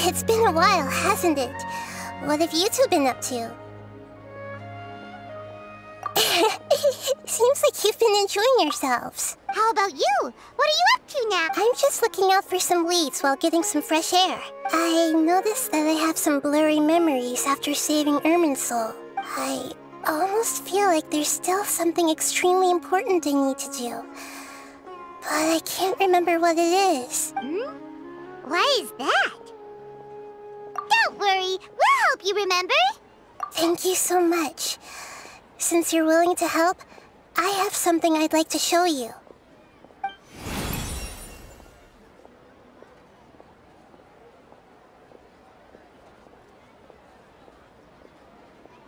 It's been a while, hasn't it? What have you two been up to? Seems like you've been enjoying yourselves. How about you? What are you up to now? I'm just looking out for some leads while getting some fresh air. I noticed that I have some blurry memories after saving Irminsul. I almost feel like there's still something extremely important I need to do. But I can't remember what it is. What is that? Don't worry, we'll help you remember. Thank you so much. Since you're willing to help, I have something I'd like to show you.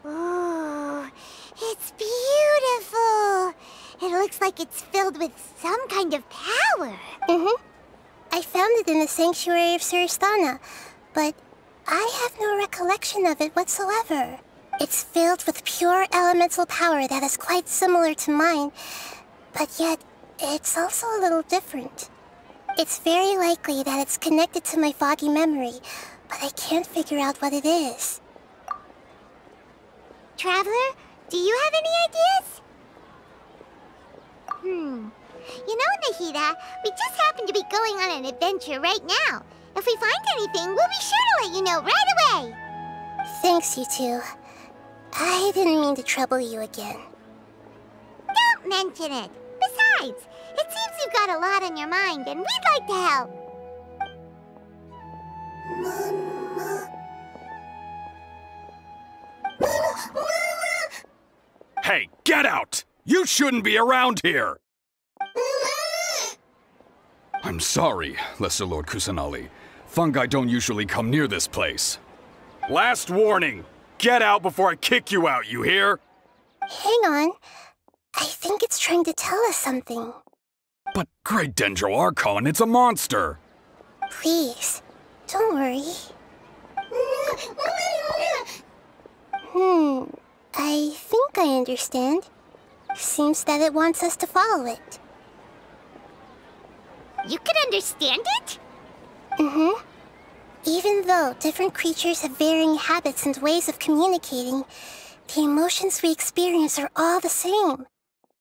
Oh, it's beautiful. It looks like it's filled with some kind of power. I found it in the sanctuary of Suristana, but I have no recollection of it whatsoever. It's filled with pure elemental power that is quite similar to mine, but yet it's also a little different. It's very likely that it's connected to my foggy memory, but I can't figure out what it is. Traveler, do you have any ideas? You know, Nahida, we just happen to be going on an adventure right now. If we find anything, we'll be sure to let you know right away. Thanks, you two. I didn't mean to trouble you again. Don't mention it. Besides, it seems you've got a lot on your mind, and we'd like to help. Hey, get out! You shouldn't be around here! I'm sorry, Lesser Lord Kusanali. Fungi don't usually come near this place. Last warning! Get out before I kick you out, you hear? Hang on. I think it's trying to tell us something. But Great Dendro Archon, it's a monster! Please, don't worry. I think I understand. Seems that it wants us to follow it. You can understand it? Even though different creatures have varying habits and ways of communicating, the emotions we experience are all the same.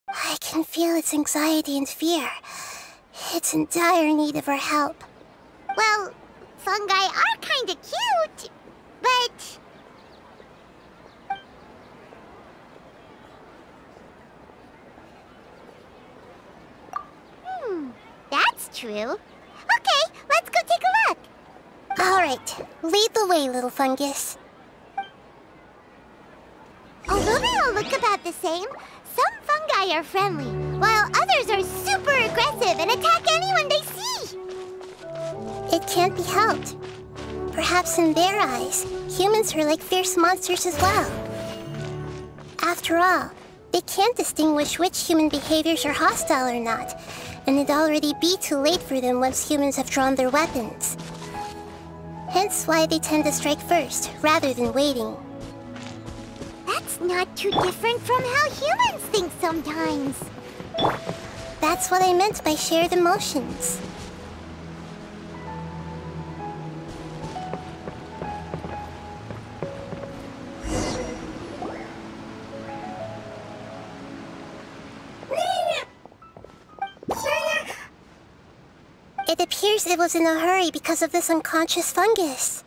I can feel its anxiety and fear. It's in dire need of our help. Well, fungi are kinda cute, but... That's true. Okay, let's go take a look. All right, lead the way, little fungus. Although they all look about the same, some fungi are friendly, while others are super aggressive and attack anyone they see. It can't be helped. Perhaps in their eyes, humans are like fierce monsters as well. After all, they can't distinguish which human behaviors are hostile or not, and it'd already be too late for them once humans have drawn their weapons. Hence why they tend to strike first, rather than waiting. That's not too different from how humans think sometimes. That's what I meant by shared emotions. It appears it was in a hurry because of this unconscious fungus.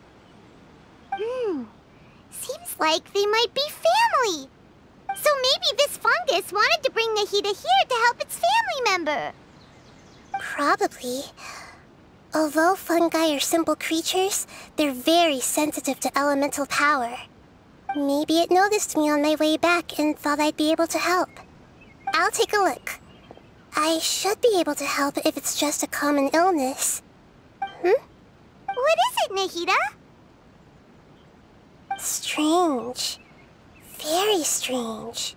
Seems like they might be family. So maybe this fungus wanted to bring Nahida here to help its family member. Probably. Although fungi are simple creatures, they're very sensitive to elemental power. Maybe it noticed me on my way back and thought I'd be able to help. I'll take a look. I should be able to help if it's just a common illness. What is it, Nahida? Strange. Very strange.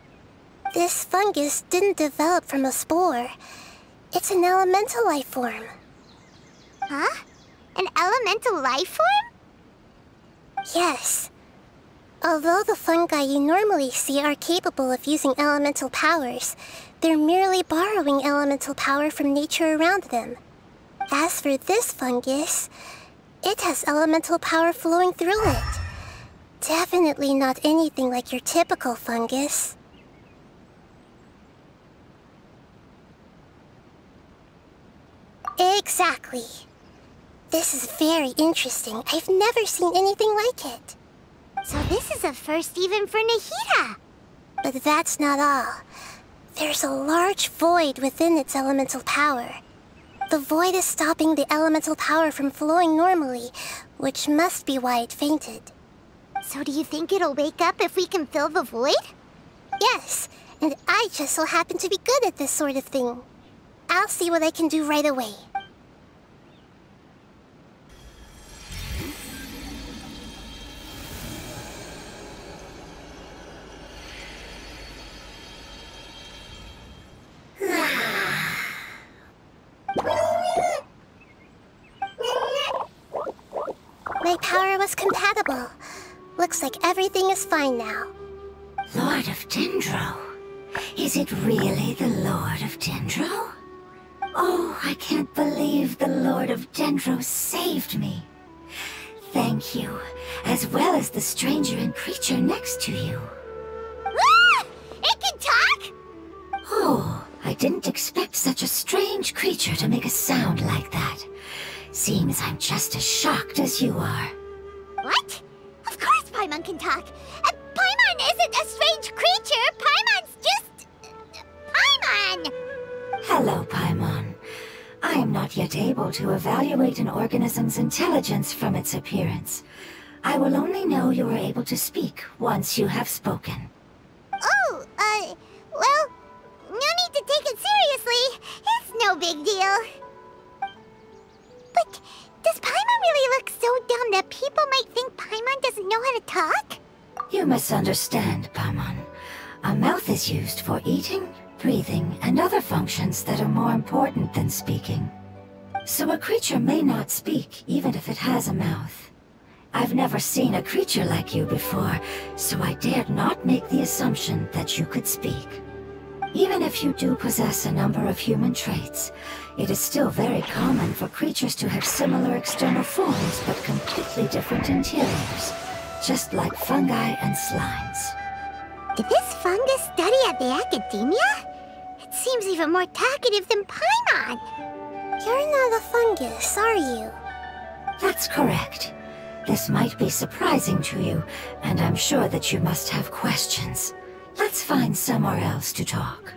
This fungus didn't develop from a spore. It's an elemental life form. Huh? An elemental life form? Yes. Although the fungi you normally see are capable of using elemental powers, they're merely borrowing elemental power from nature around them. As for this fungus, It has elemental power flowing through it. Definitely not anything like your typical fungus. Exactly. This is very interesting. I've never seen anything like it. So this is a first even for Nahida. But that's not all. There's a large void within its elemental power. The void is stopping the elemental power from flowing normally, which must be why it fainted. So do you think it'll wake up if we can fill the void? Yes, and I just so happen to be good at this sort of thing. I'll see what I can do right away. My power was compatible. Looks like everything is fine now. Lord of Dendro? Is it really the Lord of Dendro? Oh, I can't believe the Lord of Dendro saved me. Thank you, as well as the stranger and creature next to you. Ah! It can talk? Oh, I didn't expect such a strange creature to make a sound like that. Seems I'm just as shocked as you are. What? Of course Paimon can talk. Paimon isn't a strange creature. Paimon's just... Paimon! Hello, Paimon. I am not yet able to evaluate an organism's intelligence from its appearance. I will only know you are able to speak once you have spoken. Oh, well, no need to take it seriously. It's no big deal. But does Paimon really look so dumb that people might think Paimon doesn't know how to talk? You misunderstand, Paimon. A mouth is used for eating, breathing, and other functions that are more important than speaking. So a creature may not speak, even if it has a mouth. I've never seen a creature like you before, so I dared not make the assumption that you could speak. Even if you do possess a number of human traits, it is still very common for creatures to have similar external forms but completely different interiors, just like fungi and slimes. Did this fungus study at the academia? It seems even more talkative than Paimon. You're not a fungus, are you? That's correct. This might be surprising to you, and I'm sure that you must have questions. Let's find somewhere else to talk.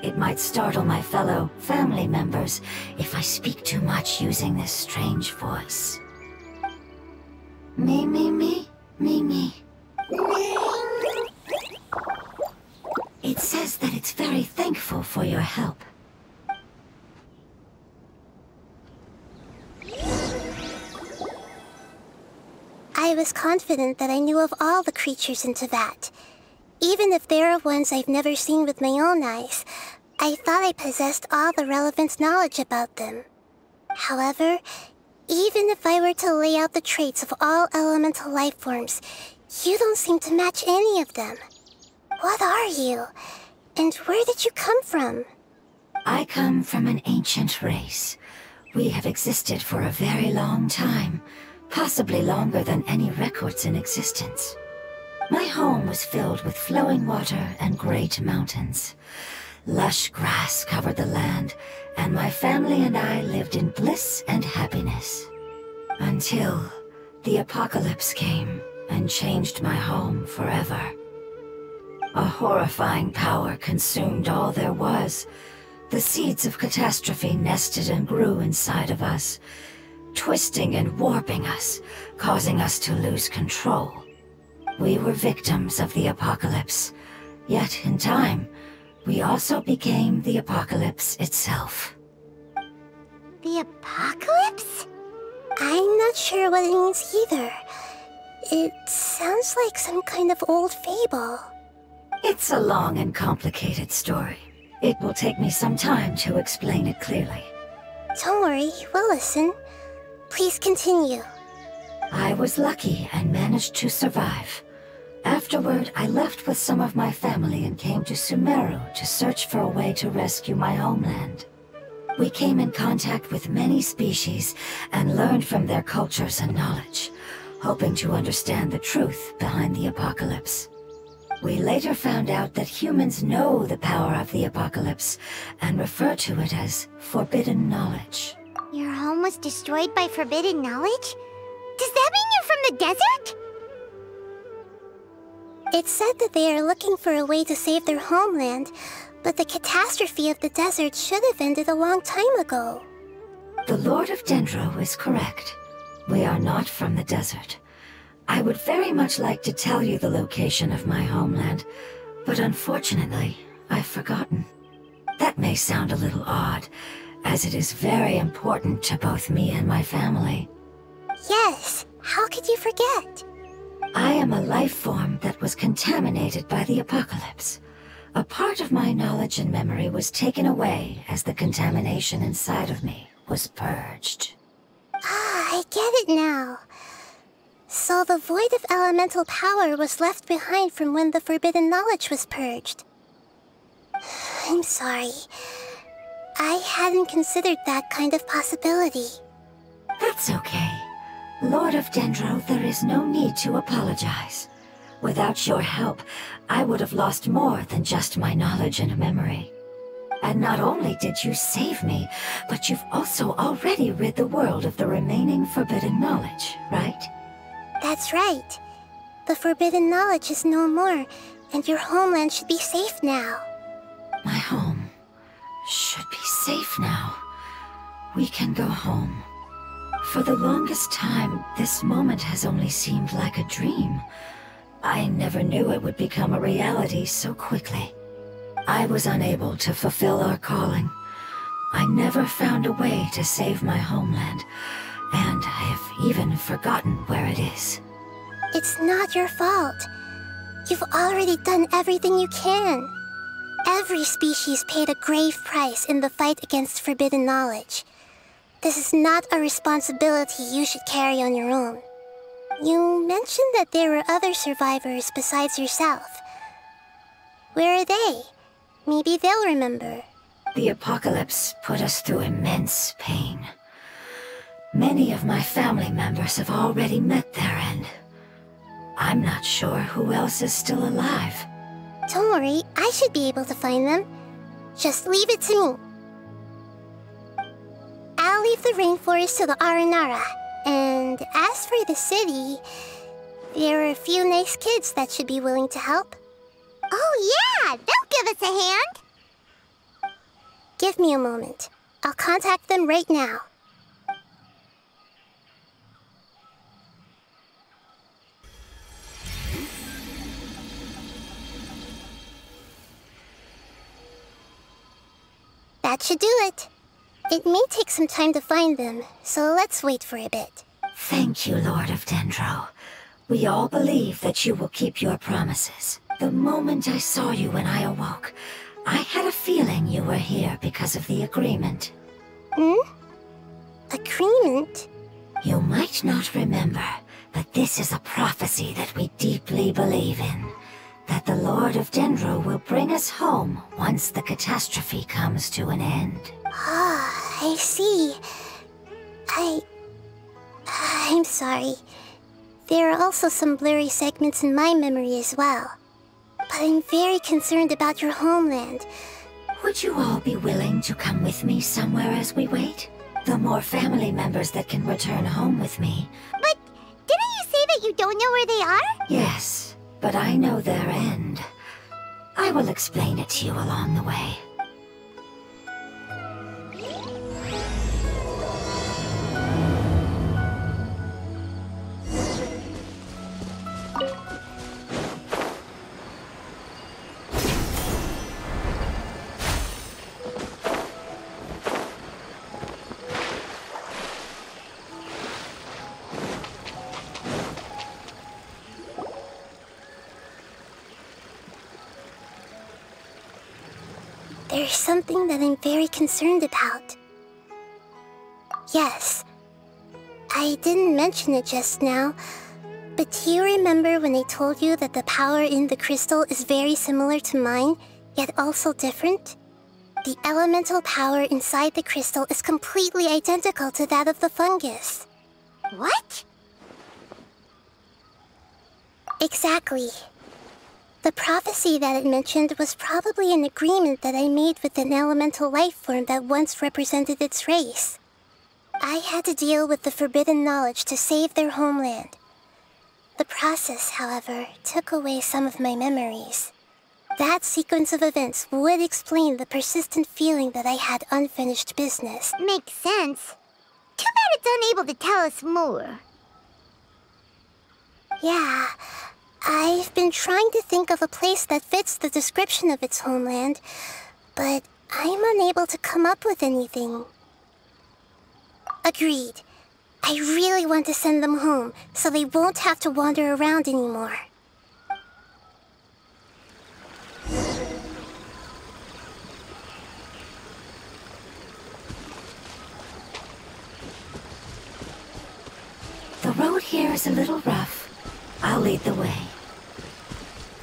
It might startle my fellow family members if I speak too much using this strange voice. Me, me, me, me, me. It says that it's very thankful for your help. I was confident that I knew of all the creatures in Teyvat. Even if there are ones I've never seen with my own eyes, I thought I possessed all the relevant knowledge about them. However, even if I were to lay out the traits of all elemental life forms, you don't seem to match any of them. What are you? And where did you come from? I come from an ancient race. We have existed for a very long time, possibly longer than any records in existence. My home was filled with flowing water and great mountains. Lush grass covered the land, and my family and I lived in bliss and happiness. Until the apocalypse came and changed my home forever. A horrifying power consumed all there was. The seeds of catastrophe nested and grew inside of us, twisting and warping us, causing us to lose control. We were victims of the apocalypse, yet in time, we also became the apocalypse itself. The apocalypse? I'm not sure what it means either. It sounds like some kind of old fable. It's a long and complicated story. It will take me some time to explain it clearly. Don't worry, we'll listen. Please continue. I was lucky and managed to survive. Afterward, I left with some of my family and came to Sumeru to search for a way to rescue my homeland. We came in contact with many species and learned from their cultures and knowledge, hoping to understand the truth behind the apocalypse. We later found out that humans know the power of the apocalypse and refer to it as forbidden knowledge. Your home was destroyed by forbidden knowledge? Does that mean you're from the desert? It said that they are looking for a way to save their homeland, but the catastrophe of the desert should have ended a long time ago. The Lord of Dendro is correct. We are not from the desert. I would very much like to tell you the location of my homeland, but unfortunately, I've forgotten. That may sound a little odd, as it is very important to both me and my family. Yes, how could you forget? I am a life form that was contaminated by the apocalypse. A part of my knowledge and memory was taken away as the contamination inside of me was purged. Ah, I get it now. So the void of elemental power was left behind from when the forbidden knowledge was purged. I'm sorry. I hadn't considered that kind of possibility. That's okay. Lord of Dendro, there is no need to apologize. Without your help, I would have lost more than just my knowledge and memory. And not only did you save me, but you've also already rid the world of the remaining forbidden knowledge, right? That's right. The forbidden knowledge is no more, and your homeland should be safe now. My home should be safe now. We can go home. For the longest time, this moment has only seemed like a dream. I never knew it would become a reality so quickly. I was unable to fulfill our calling. I never found a way to save my homeland, and I have even forgotten where it is. It's not your fault. You've already done everything you can. Every species paid a grave price in the fight against forbidden knowledge. This is not a responsibility you should carry on your own. You mentioned that there were other survivors besides yourself. Where are they? Maybe they'll remember. The apocalypse put us through immense pain. Many of my family members have already met their end. I'm not sure who else is still alive. Don't worry, I should be able to find them. Just leave it to me. I'll leave the rainforest to the Aranara. And as for the city, there are a few nice kids that should be willing to help. Oh yeah, they'll give us a hand. Give me a moment. I'll contact them right now. That should do it. It may take some time to find them, so let's wait for a bit. Thank you, Lord of Dendro. We all believe that you will keep your promises. The moment I saw you when I awoke, I had a feeling you were here because of the agreement. Agreement? You might not remember, but this is a prophecy that we deeply believe in. That the Lord of Dendro will bring us home once the catastrophe comes to an end. Ah, I see. I'm sorry. There are also some blurry segments in my memory as well. But I'm very concerned about your homeland. Would you all be willing to come with me somewhere as we wait? The more family members that can return home with me. But didn't you say that you don't know where they are? Yes, but I know their end. I will explain it to you along the way. There's something that I'm very concerned about. Yes, I didn't mention it just now, but do you remember when I told you that the power in the crystal is very similar to mine, yet also different? The elemental power inside the crystal is completely identical to that of the fungus. What? Exactly. The prophecy that it mentioned was probably an agreement that I made with an elemental life form that once represented its race. I had to deal with the forbidden knowledge to save their homeland. The process, however, took away some of my memories. That sequence of events would explain the persistent feeling that I had unfinished business. Makes sense. Too bad it's unable to tell us more. Yeah, I've been trying to think of a place that fits the description of its homeland, but I'm unable to come up with anything. Agreed. I really want to send them home, so they won't have to wander around anymore. The road here is a little rough. I'll lead the way.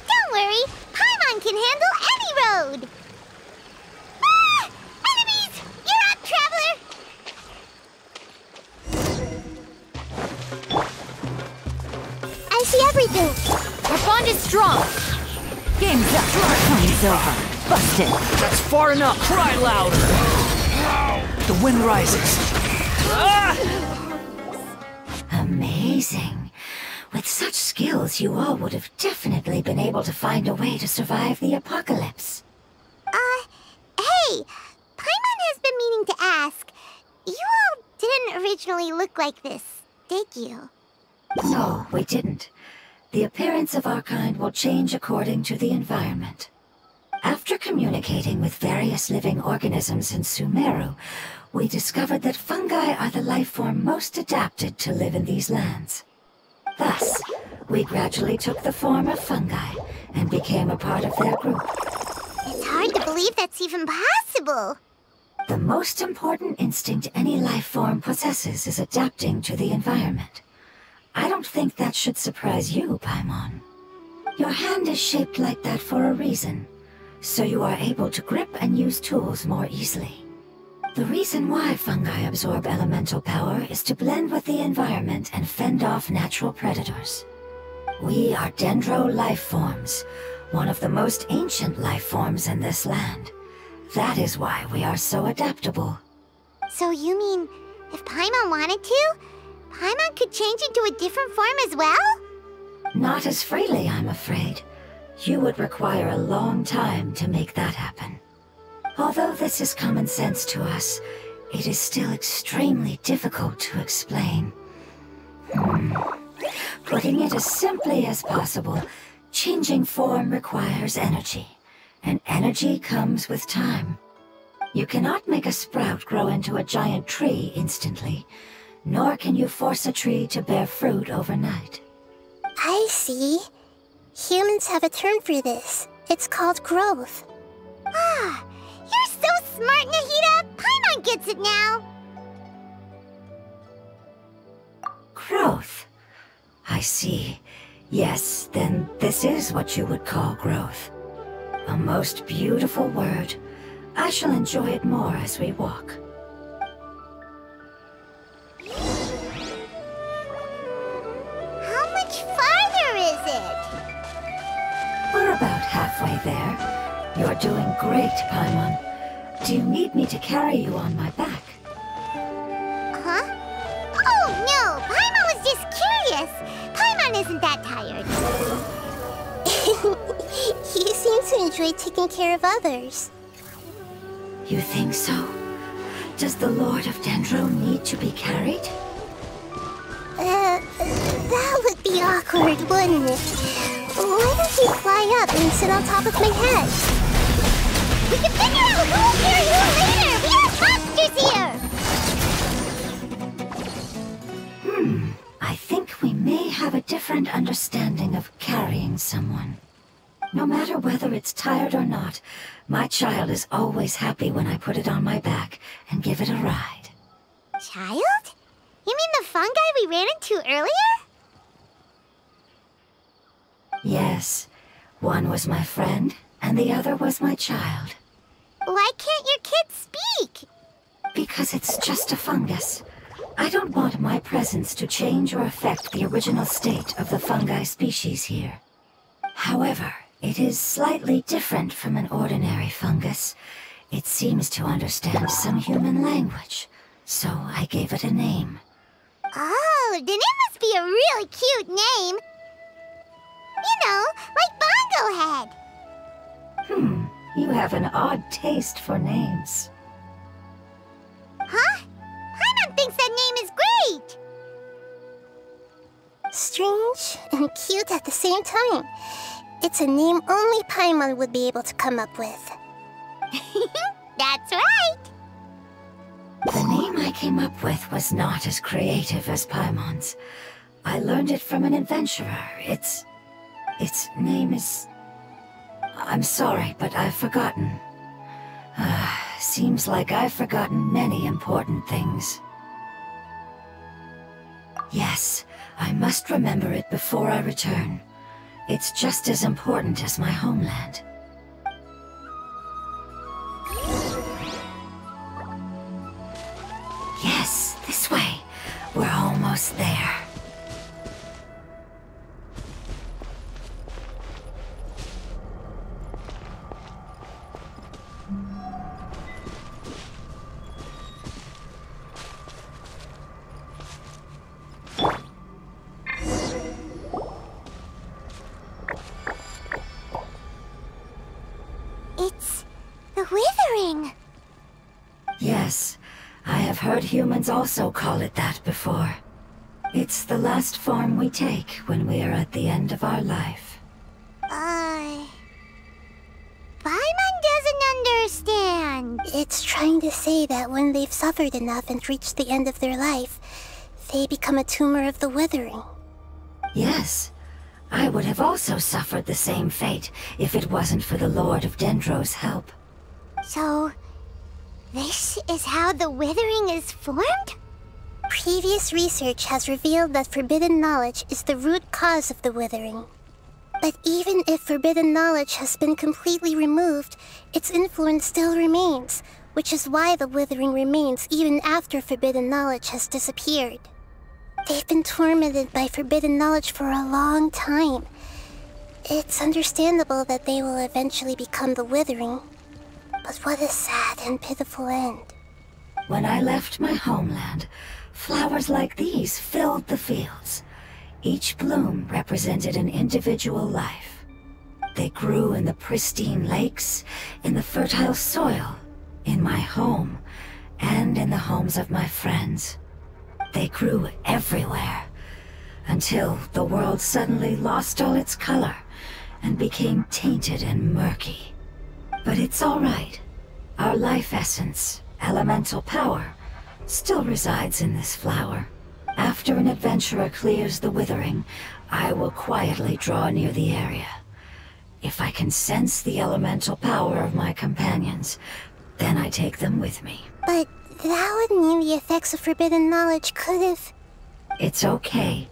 Don't worry, Paimon can handle any road! Ah! Enemies! You're up, traveler! I see everything! Our bond is strong! Game's up! Time's over! Busted! That's far enough! Cry louder! The wind rises. Ah! Amazing. With such skills, you all would have definitely been able to find a way to survive the apocalypse. Hey! Paimon has been meaning to ask. You all didn't originally look like this, did you? No, we didn't. The appearance of our kind will change according to the environment. After communicating with various living organisms in Sumeru, we discovered that fungi are the life form most adapted to live in these lands. Thus, we gradually took the form of fungi and became a part of their group. It's hard to believe that's even possible. The most important instinct any life form possesses is adapting to the environment. I don't think that should surprise you, Paimon. Your hand is shaped like that for a reason, so you are able to grip and use tools more easily. The reason why fungi absorb elemental power is to blend with the environment and fend off natural predators. We are dendro life forms, one of the most ancient life forms in this land. That is why we are so adaptable. So you mean, if Paimon wanted to, Paimon could change into a different form as well? Not as freely, I'm afraid. You would require a long time to make that happen. Although this is common sense to us, it is still extremely difficult to explain. Putting it as simply as possible, changing form requires energy, and energy comes with time. You cannot make a sprout grow into a giant tree instantly, nor can you force a tree to bear fruit overnight. I see. Humans have a term for this. It's called growth. Ah, you're so smart, Nahida! Paimon gets it now! Growth. I see. Yes, then this is what you would call growth. A most beautiful word. I shall enjoy it more as we walk. How much farther is it? We're about halfway there. You're doing great, Paimon. Do you need me to carry you on my back? Huh? Oh, no! Paimon was just curious! Paimon isn't that tired. You seem to enjoy taking care of others. You think so? Does the Lord of Dendro need to be carried? That would be awkward, wouldn't it? Why don't you fly up and sit on top of my head? We can figure out who will carry who later! We have monsters here! I think we may have a different understanding of carrying someone. No matter whether it's tired or not, my child is always happy when I put it on my back and give it a ride. Child? You mean the fungi we ran into earlier? Yes, one was my friend, and the other was my child. Why can't your because it's just a fungus. I don't want my presence to change or affect the original state of the fungi species here. However, it is slightly different from an ordinary fungus. It seems to understand some human language, so I gave it a name. Oh, then it must be a really cute name. You know, like Bongo Head. You have an odd taste for names. Huh? Paimon thinks that name is great. Strange and cute at the same time. It's a name only Paimon would be able to come up with. That's right. The name I came up with was not as creative as Paimon's. I learned it from an adventurer. Its name is... I'm sorry, but I've forgotten. Seems like I've forgotten many important things. Yes, I must remember it before I return. It's just as important as my homeland. Yes, this way. We're almost there. It's the Withering. Yes, I have heard humans also call it that before. It's the last form we take when we are at the end of our life. Paimon doesn't understand. It's trying to say that when they've suffered enough and reached the end of their life, they become a tumor of the Withering. Yes, I would have also suffered the same fate if it wasn't for the Lord of Dendro's help. So, this is how the Withering is formed? Previous research has revealed that forbidden knowledge is the root cause of the Withering. But even if forbidden knowledge has been completely removed, its influence still remains, which is why the Withering remains even after forbidden knowledge has disappeared. They've been tormented by forbidden knowledge for a long time. It's understandable that they will eventually become the Withering. But what a sad and pitiful end. When I left my homeland, flowers like these filled the fields. Each bloom represented an individual life. They grew in the pristine lakes, in the fertile soil, in my home, and in the homes of my friends. They grew everywhere, until the world suddenly lost all its color and became tainted and murky. But it's all right. Our life essence, elemental power, still resides in this flower. After an adventurer clears the Withering, I will quietly draw near the area. If I can sense the elemental power of my companions, then I take them with me. But that would mean the effects of forbidden knowledge could have... It's okay.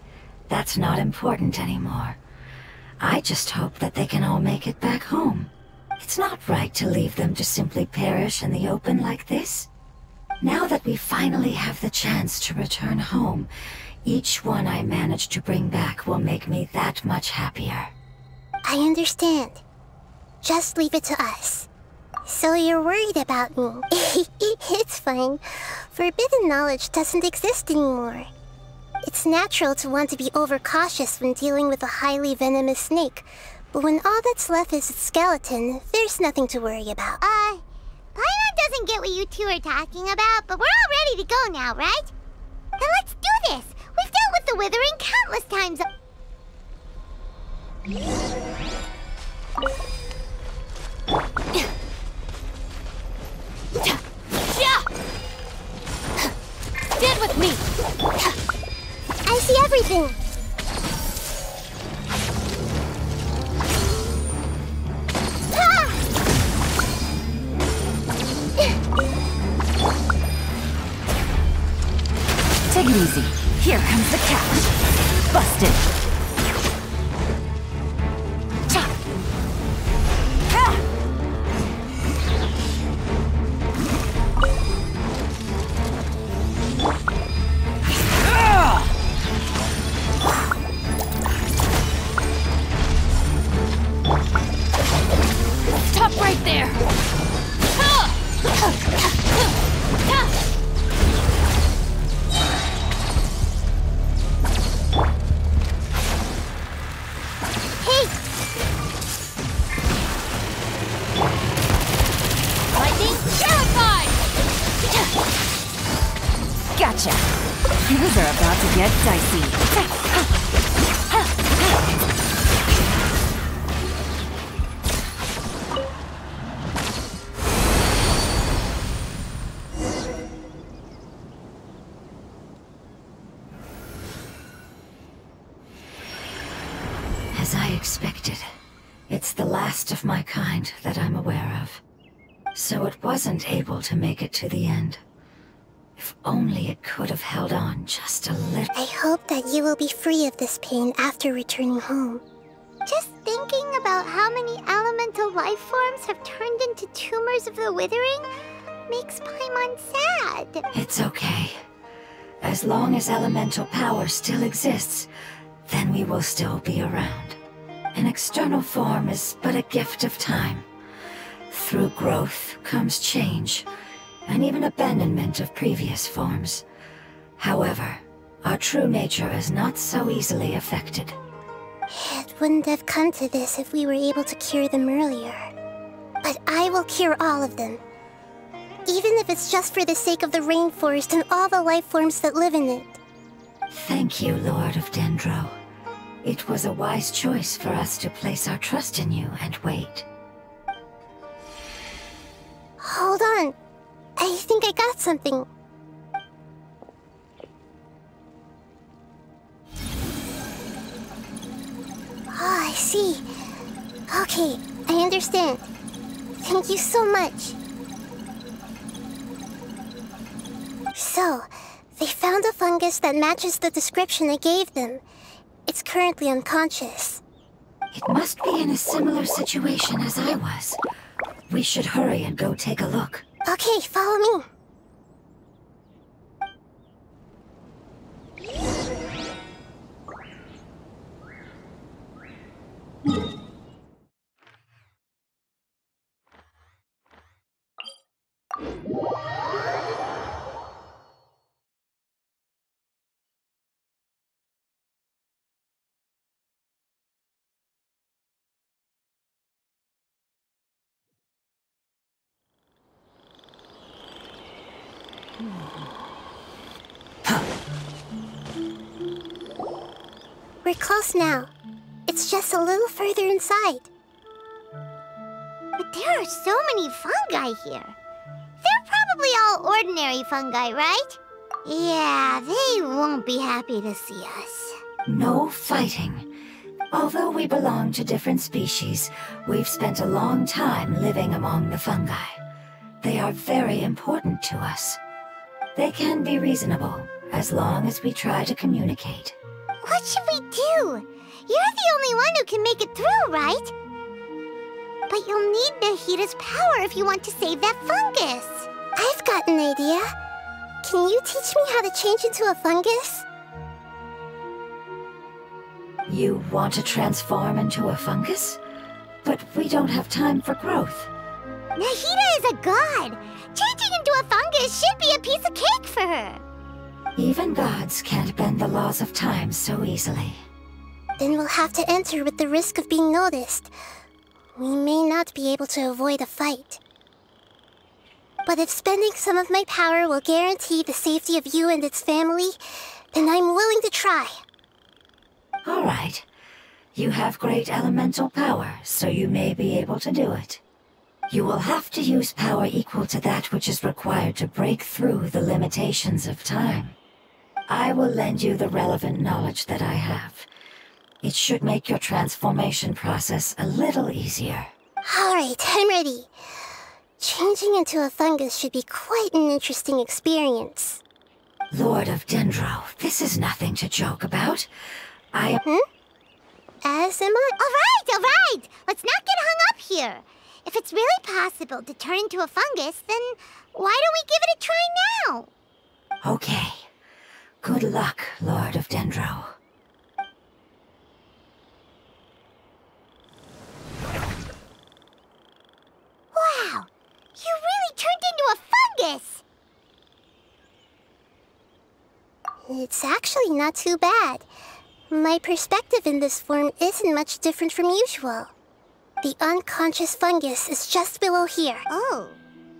That's not important anymore. I just hope that they can all make it back home. It's not right to leave them to simply perish in the open like this. Now that we finally have the chance to return home, each one I manage to bring back will make me that much happier. I understand. Just leave it to us. So you're worried about me. It's fine. Forbidden knowledge doesn't exist anymore. It's natural to want to be overcautious when dealing with a highly venomous snake, but when all that's left is its skeleton, there's nothing to worry about. Paimon doesn't get what you two are talking about, but we're all ready to go now, right? Then let's do this! We've dealt with the Withering countless times. Stand with me! I see everything! Take it easy. Here comes the catch. Busted. Things are about to get dicey. As I expected, it's the last of my kind that I'm aware of. So it wasn't able to make it to the end. If only it could have held on just a little. I hope that you will be free of this pain after returning home. Just thinking about how many elemental life forms have turned into tumors of the withering makes Paimon sad. It's okay. As long as elemental power still exists, then we will still be around. An external form is but a gift of time. Through growth comes change, and even abandonment of previous forms. However, our true nature is not so easily affected. It wouldn't have come to this if we were able to cure them earlier. But I will cure all of them. Even if it's just for the sake of the rainforest and all the life forms that live in it. Thank you, Lord of Dendro. It was a wise choice for us to place our trust in you and wait. Hold on. I think I got something. Oh, I see. Okay, I understand. Thank you so much. So, they found a fungus that matches the description I gave them. It's currently unconscious. It must be in a similar situation as I was. We should hurry and go take a look. Okay, follow me. We're close now. It's just a little further inside. But there are so many fungi here. They're probably all ordinary fungi, right? Yeah, they won't be happy to see us. No fighting. Although we belong to different species, we've spent a long time living among the fungi. They are very important to us. They can be reasonable, as long as we try to communicate. What should we do? You're the only one who can make it through, right? But you'll need Nahida's power if you want to save that fungus. I've got an idea. Can you teach me how to change into a fungus? You want to transform into a fungus? But we don't have time for growth. Nahida is a god. Changing into a fungus should be a piece of cake for her. Even gods can't bend the laws of time so easily. Then we'll have to enter with the risk of being noticed. We may not be able to avoid a fight. But if spending some of my power will guarantee the safety of you and its family, then I'm willing to try. All right. You have great elemental power, so you may be able to do it. You will have to use power equal to that which is required to break through the limitations of time. I will lend you the relevant knowledge that I have. It should make your transformation process a little easier. Alright, I'm ready. Changing into a fungus should be quite an interesting experience. Lord of Dendro, this is nothing to joke about. As am I? All right. Let's not get hung up here. If it's really possible to turn into a fungus, then why don't we give it a try now? Okay. Good luck, Lord of Dendro. Wow! You really turned into a fungus! It's actually not too bad. My perspective in this form isn't much different from usual. The unconscious fungus is just below here. Oh,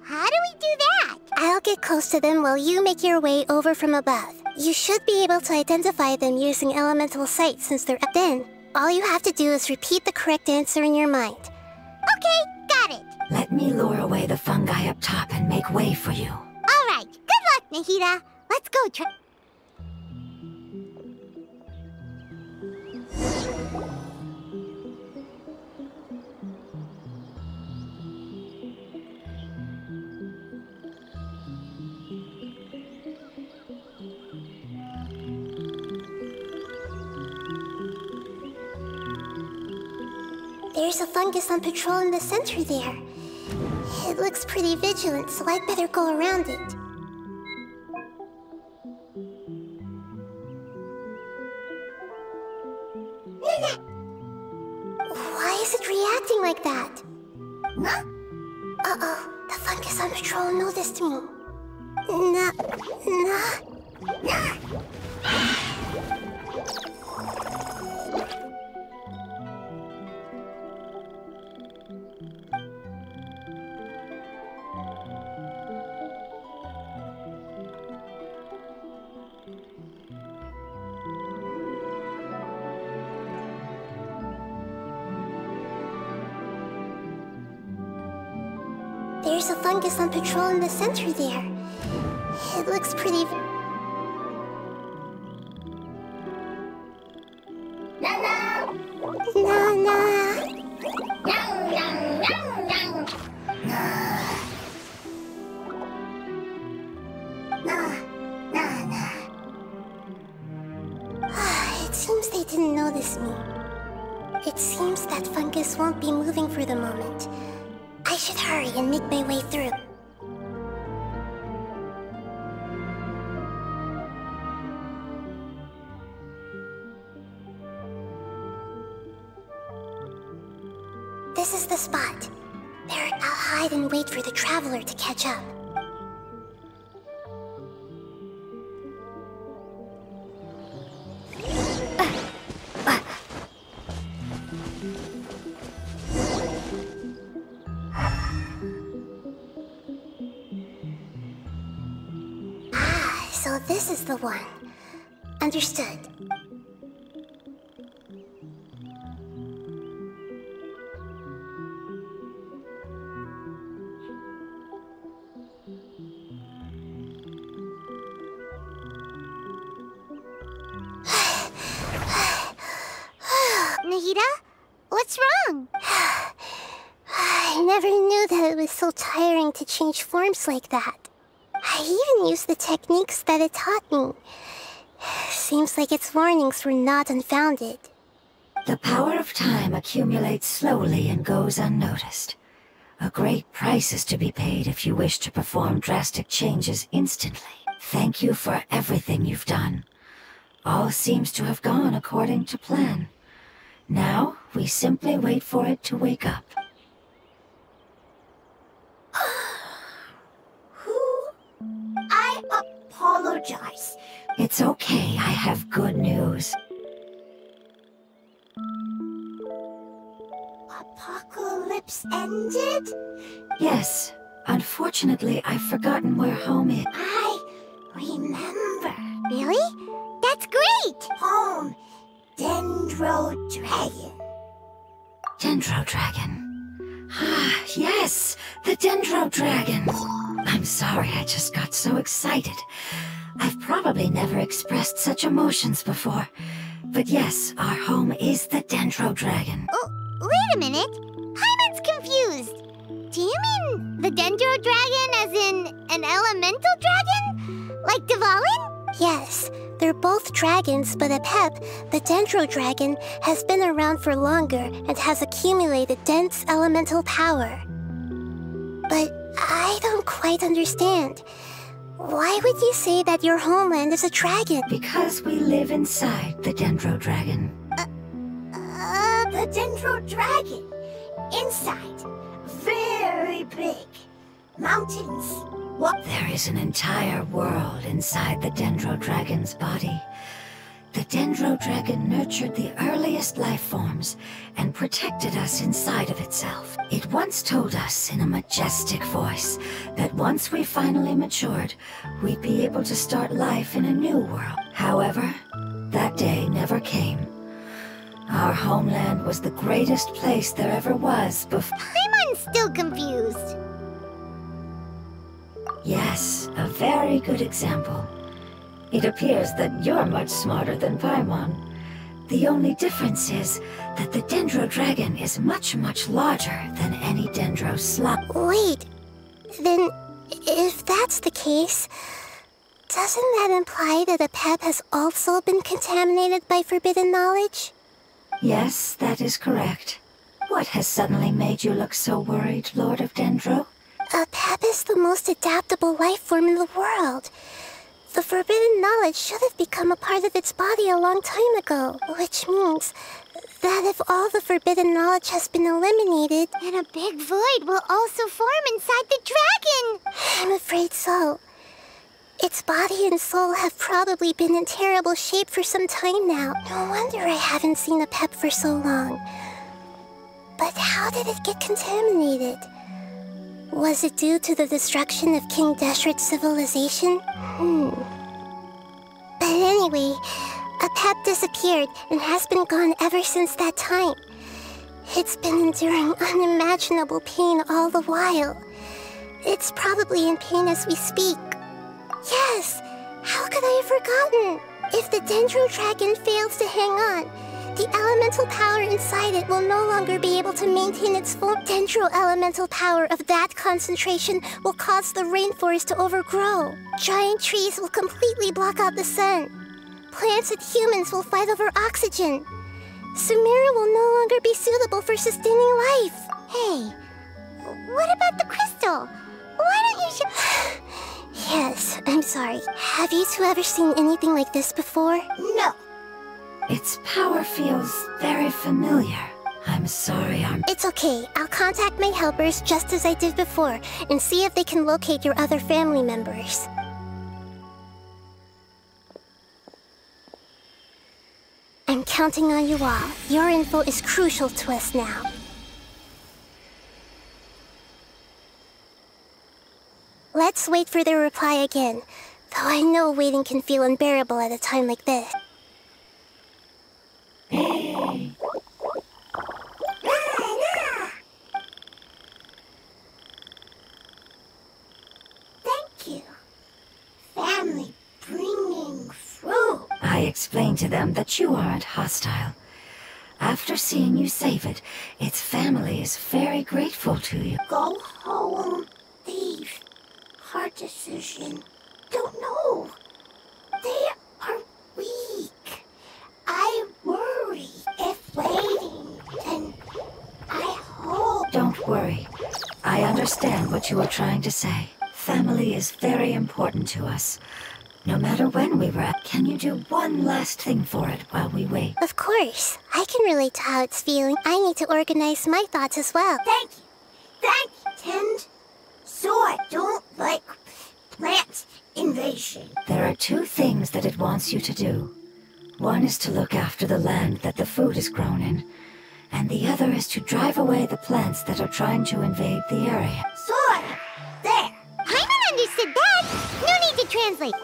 How do we do that? I'll get close to them while you make your way over from above. You should be able to identify them using elemental sight since they're up. Then, all you have to do is repeat the correct answer in your mind. Okay, got it. Let me lure away the fungi up top and make way for you. All right, good luck, Nahida. Let's go try. There's a fungus on patrol in the center there. It looks pretty vigilant, so I'd better go around it. Why is it reacting like that? Uh-oh, the fungus on patrol noticed me. There's a fungus on patrol in the center there. It looks pretty... It seems they didn't notice me. It seems that fungus won't be moving for the moment. I should hurry and make my way through. This is the spot. There, I'll hide and wait for the traveler to catch up. So this is the one. Understood. Nahida? What's wrong? I never knew that it was so tiring to change forms like that. I even used the techniques that it taught me. Seems like its warnings were not unfounded. The power of time accumulates slowly and goes unnoticed. A great price is to be paid if you wish to perform drastic changes instantly. Thank you for everything you've done. All seems to have gone according to plan. Now, we simply wait for it to wake up. I apologize. It's okay, I have good news. Apocalypse ended? Yes. Unfortunately, I've forgotten where home is. I remember. Really? That's great! Home. Dendro Dragon. Dendro Dragon. Ah, yes! The Dendro Dragon! I'm sorry, I just got so excited. I've probably never expressed such emotions before. But yes, our home is the Dendro Dragon. Oh, wait a minute. Paimon's confused. Do you mean the Dendro Dragon as in an elemental dragon? Like Dvalin? Yes, they're both dragons, but Apep, the Dendro Dragon, has been around for longer and has accumulated dense elemental power. But I don't quite understand. Why would you say that your homeland is a dragon? Because we live inside the Dendro Dragon. The Dendro Dragon. Inside. Very big. Mountains. What? There is an entire world inside the Dendro Dragon's body. The Dendro Dragon nurtured the earliest life forms and protected us inside of itself. It once told us in a majestic voice that once we finally matured, we'd be able to start life in a new world. However, that day never came. Our homeland was the greatest place there ever was before. Paimon's still confused. Yes, a very good example. It appears that you're much smarter than Paimon. The only difference is that the Dendro Dragon is much, much larger than any Dendro slug. Wait, then if that's the case, doesn't that imply that a pep has also been contaminated by forbidden knowledge? Yes, that is correct. What has suddenly made you look so worried, Lord of Dendro? A pep is the most adaptable life form in the world. The forbidden knowledge should have become a part of its body a long time ago, which means that if all the forbidden knowledge has been eliminated, And a big void will also form inside the dragon! I'm afraid so. Its body and soul have probably been in terrible shape for some time now. No wonder I haven't seen a pep for so long. But how did it get contaminated? Was it due to the destruction of King Deshret's civilization? But anyway, a pep disappeared and has been gone ever since that time. It's been enduring unimaginable pain all the while. It's probably in pain as we speak. Yes! How could I have forgotten? If the Dendro Dragon fails to hang on, the elemental power inside it will no longer be able to maintain its full Dendro elemental power. Of that concentration will cause the rainforest to overgrow. Giant trees will completely block out the sun. Plants and humans will fight over oxygen. Sumeru will no longer be suitable for sustaining life. Hey, what about the crystal? Why don't you Yes, I'm sorry. Have you two ever seen anything like this before? No. Its power feels very familiar. I'm sorry, It's okay. I'll contact my helpers just as I did before and see if they can locate your other family members. I'm counting on you all. Your info is crucial to us now. Let's wait for their reply again, though I know waiting can feel unbearable at a time like this. Thank you. Family bringing fruit. I explained to them that you aren't hostile. After seeing you save it, its family is very grateful to you. Go home, thief. Hard decision. Don't know. They are weak. I worry if waiting, then I hope. Don't worry. I understand what you are trying to say. Family is very important to us. No matter when we were at, can you do one last thing for it while we wait? Of course. I can relate to how it's feeling. I need to organize my thoughts as well. Thank you. Thank you, Tend. So I don't like plant invasion. There are two things that it wants you to do. One is to look after the land that the food is grown in, and the other is to drive away the plants that are trying to invade the area. Sora! There! Paimon understood that! No need to translate.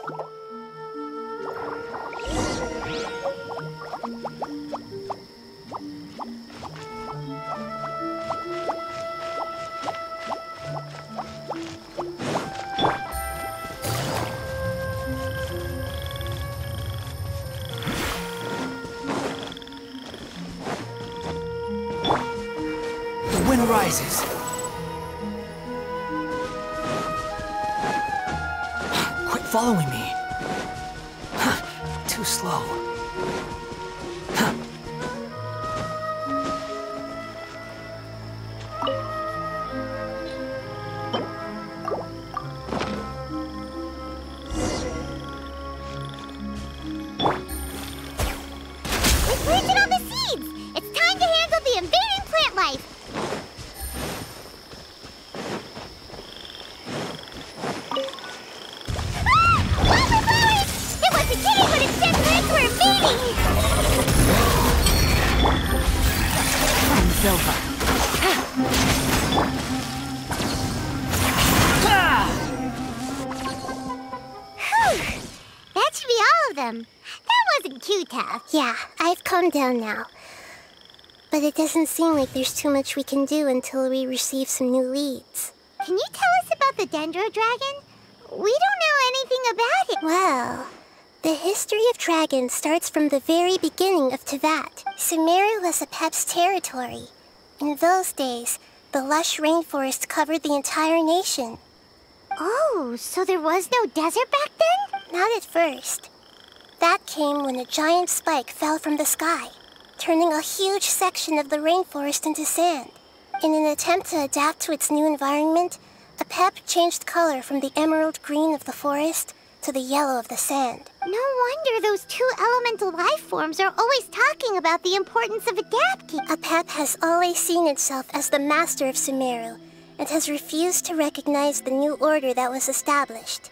The wind rises. Quit following me. Too slow. We planted all the seeds! It's time to handle the invading plant life! Ah! Flowers! It wasn't kidding when it said plants were invading! time's over. Whew! That should be all of them. That wasn't too tough. Yeah, I've calmed down now. But it doesn't seem like there's too much we can do until we receive some new leads. Can you tell us about the Dendro Dragon? We don't know anything about it. Well, the history of dragons starts from the very beginning of Teyvat. Sumeru was Apep's territory. In those days, the lush rainforest covered the entire nation. Oh, so there was no desert back then? Not at first. That came when a giant spike fell from the sky, turning a huge section of the rainforest into sand. In an attempt to adapt to its new environment, Apep changed color from the emerald green of the forest to the yellow of the sand. No wonder those two elemental life forms are always talking about the importance of adapting. Apep has always seen itself as the master of Sumeru and has refused to recognize the new order that was established.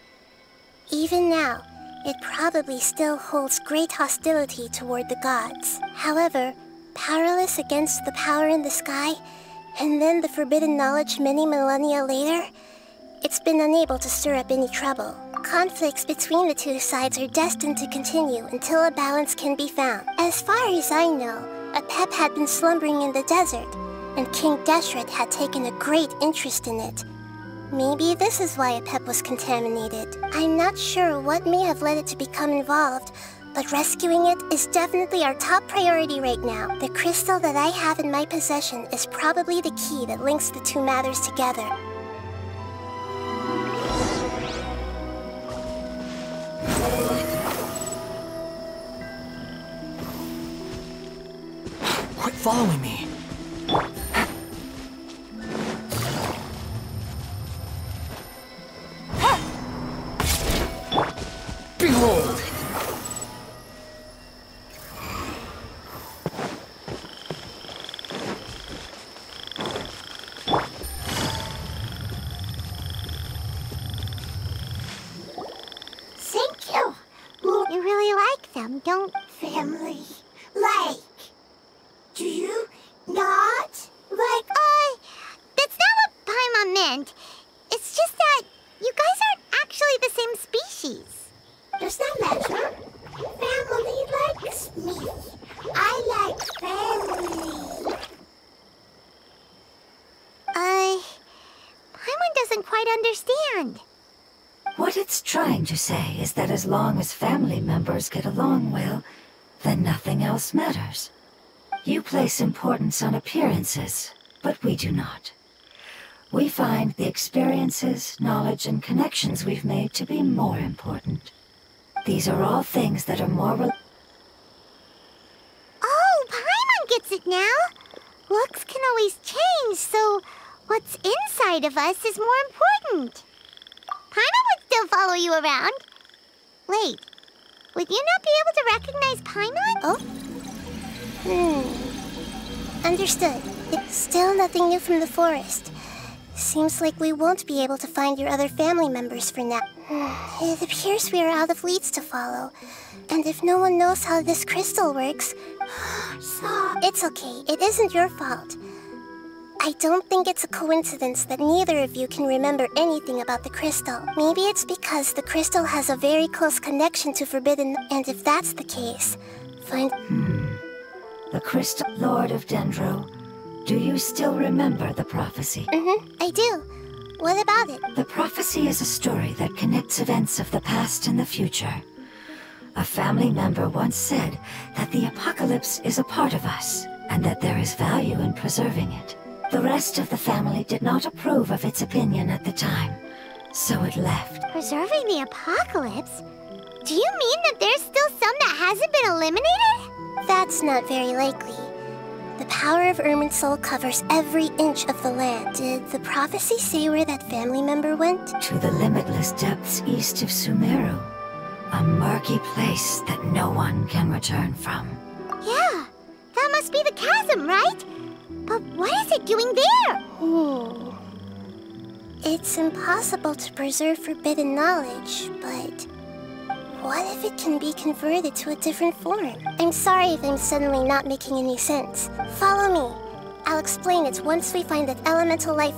Even now, it probably still holds great hostility toward the gods. However, powerless against the power in the sky, and then the forbidden knowledge many millennia later, it's been unable to stir up any trouble. Conflicts between the two sides are destined to continue until a balance can be found. As far as I know, Apep had been slumbering in the desert, and King Deshret had taken a great interest in it. Maybe this is why Apep was contaminated. I'm not sure what may have led it to become involved, but rescuing it is definitely our top priority right now. The crystal that I have in my possession is probably the key that links the two matters together. Quit following me. Behold! Thank you. You really like them, don't Family. Like. Do you not? Like. That's not what Paimon meant. It's just that you guys aren't actually the same species. Does that matter? Family likes me. I like family. Paimon doesn't quite understand. What it's trying to say is that as long as family members get along well, then nothing else matters. You place importance on appearances, but we do not. We find the experiences, knowledge, and connections we've made to be more important. These are all things that are more Oh, Paimon gets it now. Looks can always change, so what's inside of us is more important. Paimon would still follow you around. Wait, would you not be able to recognize Paimon? Oh? Understood. It's still nothing new from the forest. Seems like we won't be able to find your other family members for now. It appears we are out of leads to follow. And if no one knows how this crystal works... It's okay. It isn't your fault. I don't think it's a coincidence that neither of you can remember anything about the crystal. Maybe it's because the crystal has a very close connection to Forbidden, and if that's the case, find... The Crystal Lord of Dendro. Do you still remember the prophecy? I do. What about it? The prophecy is a story that connects events of the past and the future. A family member once said that the apocalypse is a part of us, and that there is value in preserving it. The rest of the family did not approve of its opinion at the time, so it left. Preserving the apocalypse? Do you mean that there's still some that hasn't been eliminated? That's not very likely. The power of Irminsul covers every inch of the land. Did the prophecy say where that family member went? To the limitless depths east of Sumeru. A murky place that no one can return from. Yeah, that must be the chasm, right? But what is it doing there? It's impossible to preserve forbidden knowledge, but... what if it can be converted to a different form? I'm sorry if I'm suddenly not making any sense. Follow me. I'll I'll explain it once we find that elemental life.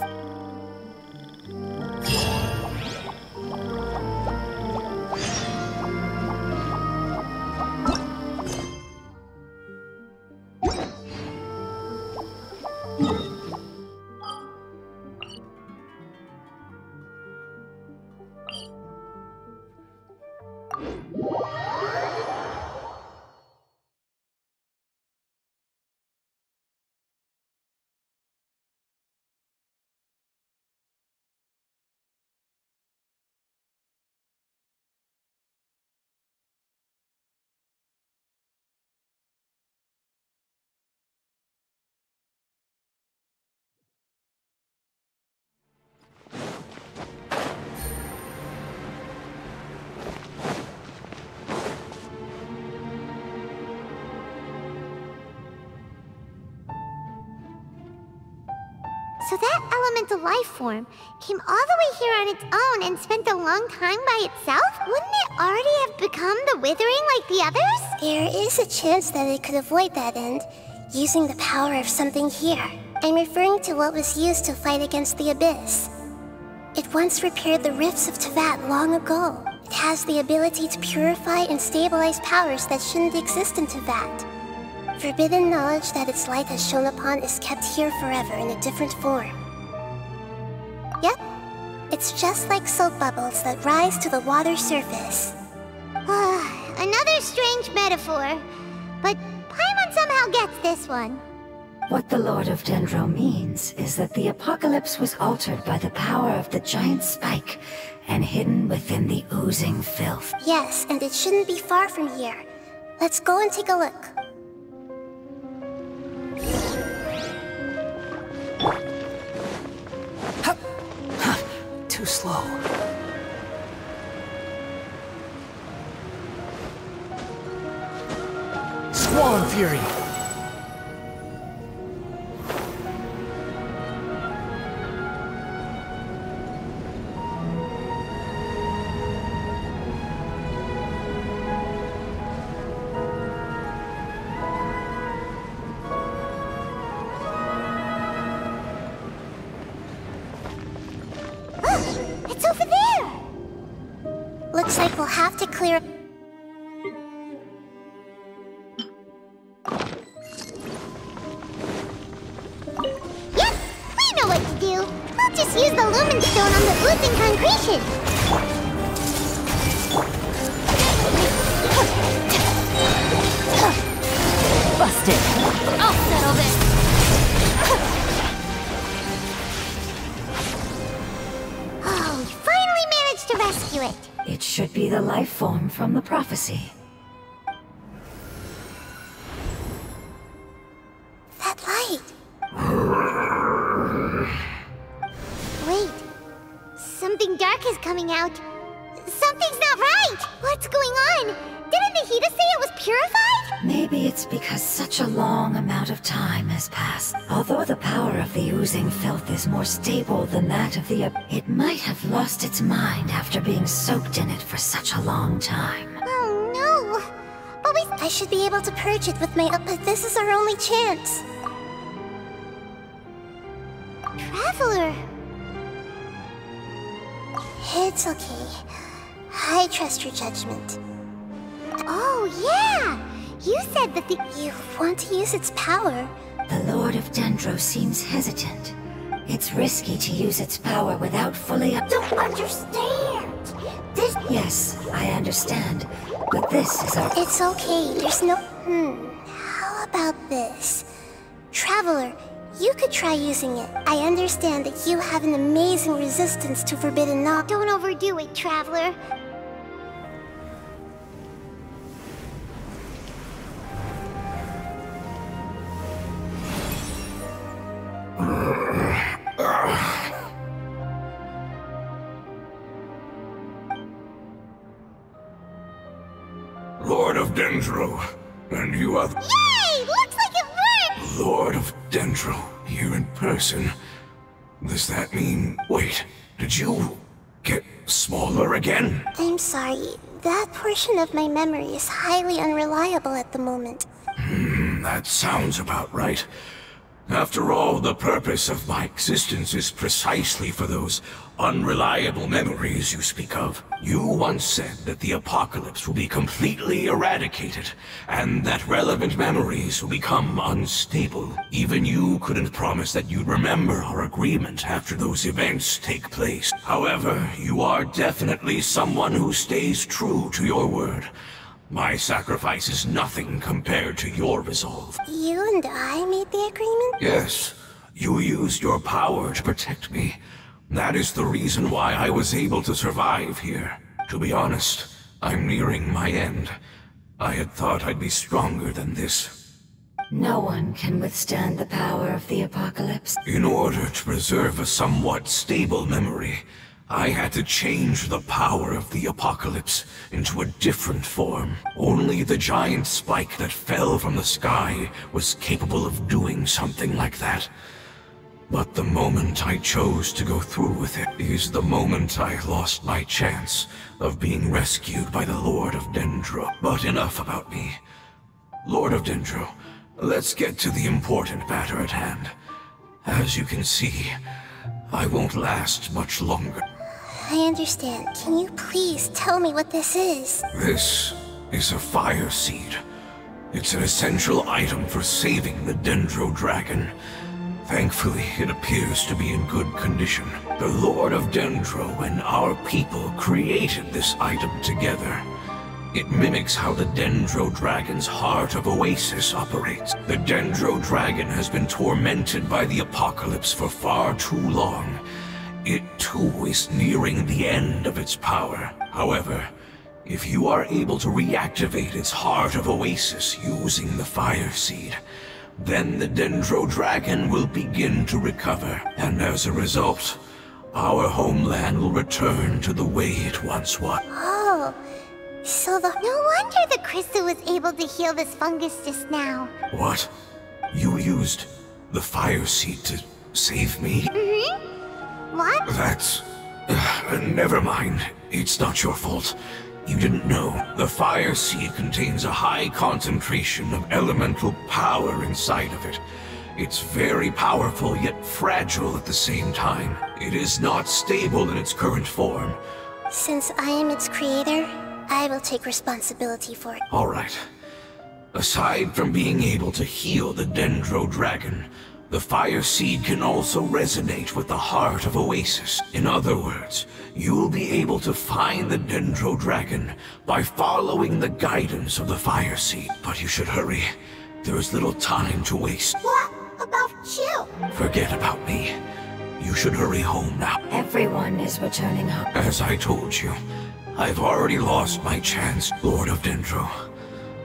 So that elemental life form came all the way here on its own and spent a long time by itself? Wouldn't it already have become the Withering like the others? There is a chance that it could avoid that end, using the power of something here. I'm referring to what was used to fight against the Abyss. It once repaired the rifts of Tevat long ago. It has the ability to purify and stabilize powers that shouldn't exist in Tevat. Forbidden knowledge that its light has shone upon is kept here forever in a different form. Yep, it's just like soap bubbles that rise to the water surface. Another strange metaphor, but Paimon somehow gets this one. What the Lord of Dendro means is that the apocalypse was altered by the power of the giant spike and hidden within the oozing filth. Yes, and it shouldn't be far from here. Let's go and take a look. Too slow. Squall and Fury. It's over there! Looks like we'll have to clear... Yep, we know what to do. We'll just use the Lumen Stone on the oozing concretion. Busted. I'll settle this. Oh, we finally managed to rescue it. It should be the life form from the prophecy. That light! Wait, something dark is coming out. Something's not right! What's going on? Didn't Nahida say it was purified? Maybe it's because such a long amount of time has passed. Although the power of the oozing filth is more stable than that of the it might have lost its mind after being soaked in it for such a long time. Oh no! But I should be able to purge it with my but this is our only chance. Traveler! It's okay. I trust your judgment. Oh yeah! You said that You want to use its power? The Lord of Dendro seems hesitant. It's risky to use its power without fully Don't understand. This... Yes, I understand. But this is our... It's okay. There's no... How about this? Traveler, you could try using it. I understand that you have an amazing resistance to forbidden knowledge. Don't overdo it, Traveler. Lord of Dendro, and you are... Yay! Looks like it worked! Lord of Dendro, here in person. Does that mean... Wait, did you get smaller again? I'm sorry. That portion of my memory is highly unreliable at the moment. That sounds about right. After all, the purpose of my existence is precisely for those unreliable memories you speak of. You once said that the apocalypse will be completely eradicated, and that relevant memories will become unstable. Even you couldn't promise that you'd remember our agreement after those events take place. However, you are definitely someone who stays true to your word. My sacrifice is nothing compared to your resolve. You and I made the agreement? Yes, you used your power to protect me. That is the reason why I was able to survive here. To be honest, I'm nearing my end. I had thought I'd be stronger than this. No one can withstand the power of the apocalypse. In order to preserve a somewhat stable memory, I had to change the power of the apocalypse into a different form. Only the giant spike that fell from the sky was capable of doing something like that. But the moment I chose to go through with it is the moment I lost my chance of being rescued by the Lord of Dendro. But enough about me. Lord of Dendro, let's get to the important matter at hand. As you can see, I won't last much longer. I understand. Can you please tell me what this is? This is a fire seed. It's an essential item for saving the Dendro Dragon. Thankfully, it appears to be in good condition. The Lord of Dendro and our people created this item together. It mimics how the Dendro Dragon's Heart of Oasis operates. The Dendro Dragon has been tormented by the apocalypse for far too long. It too is nearing the end of its power. However, if you are able to reactivate its Heart of Oasis using the Fire Seed, then the Dendro Dragon will begin to recover, and as a result, our homeland will return to the way it once was. Oh, so the... No wonder the crystal was able to heal this fungus just now. What? You used the Fire Seed to save me? What? That's... never mind. It's not your fault. You didn't know. The Fire Seed contains a high concentration of elemental power inside of it. It's very powerful, yet fragile at the same time. It is not stable in its current form. Since I am its creator, I will take responsibility for it. Alright. Aside from being able to heal the Dendro Dragon, the Fire Seed can also resonate with the Heart of Oasis. In other words, you'll be able to find the Dendro Dragon by following the guidance of the Fire Seed. But you should hurry. There is little time to waste. What about you? Forget about me. You should hurry home now. Everyone is returning home. As I told you, I've already lost my chance, Lord of Dendro.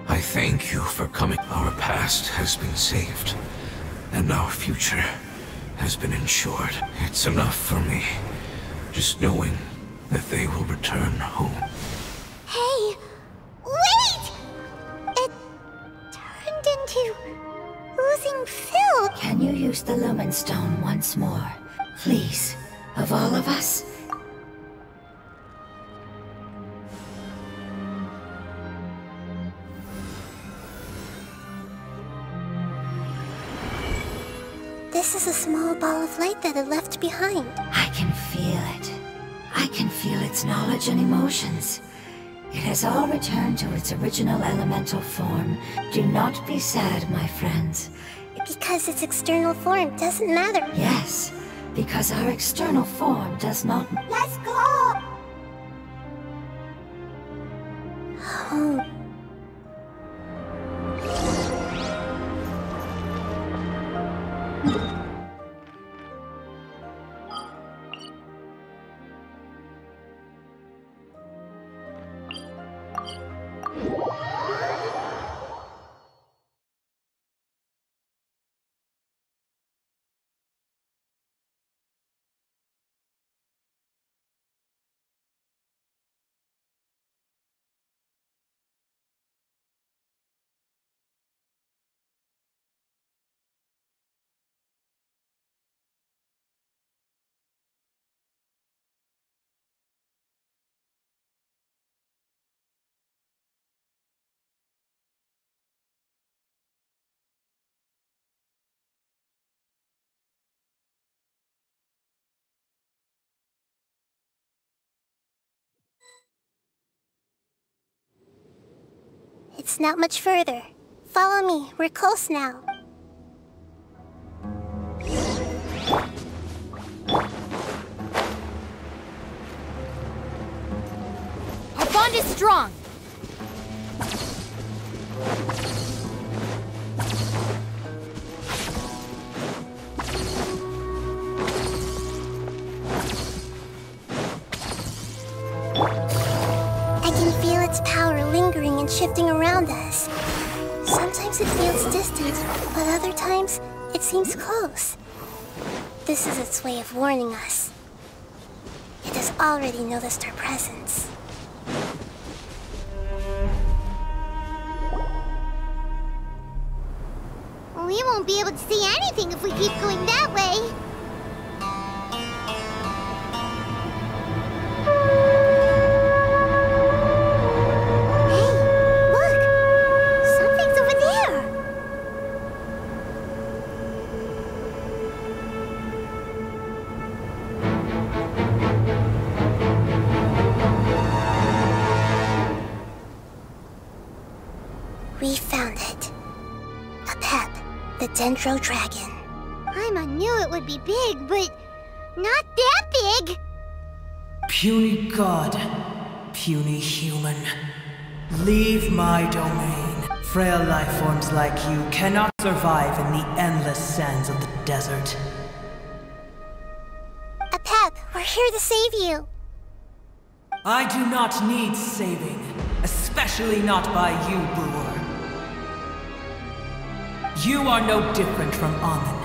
I thank you for coming. Our past has been saved, and our future has been ensured. It's enough for me, just knowing that they will return home. Hey! Wait! It turned into oozing filth. Can you use the Lumen Stone once more? Please, of all of us? This is a small ball of light that it left behind. I can feel it. I can feel its knowledge and emotions. It has all returned to its original elemental form. Do not be sad, my friends. Because its external form doesn't matter. Yes, because our external form does not... Let's go! Home. It's not much further. Follow me, we're close now. Our bond is strong. I can feel its power lingering and shifting around us. Sometimes it feels distant, but other times it seems close. This is its way of warning us. It has already noticed our presence. We won't be able to see anything if we keep going that way. Hey, look! Something's over there! We found it. A pep, the Dendro Dragon. Paimon knew it would be big, but not that big! Puny god, puny human. Leave my domain. Frail life forms like you cannot survive in the endless sands of the desert. A pep, we're here to save you. I do not need saving, especially not by you, Boor. You are no different from Amun.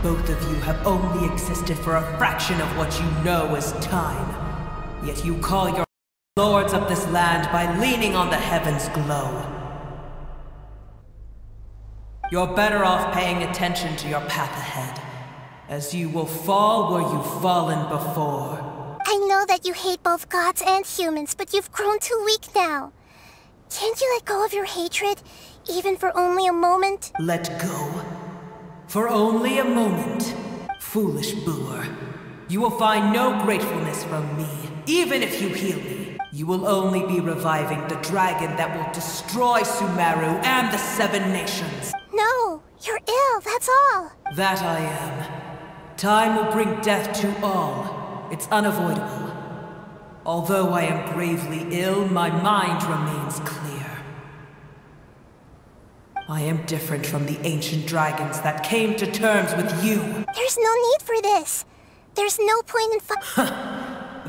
Both of you have only existed for a fraction of what you know as time. Yet you call your lords of this land by leaning on the heavens' glow. You're better off paying attention to your path ahead, as you will fall where you've fallen before. I know that you hate both gods and humans, but you've grown too weak now. Can't you let go of your hatred, even for only a moment? Let go? For only a moment? Foolish Boor. You will find no gratefulness from me, even if you heal me. You will only be reviving the dragon that will destroy Sumeru and the Seven Nations. No, you're ill, that's all. That I am. Time will bring death to all. It's unavoidable. Although I am gravely ill, my mind remains clear. I am different from the ancient dragons that came to terms with you. There's no need for this. There's no point in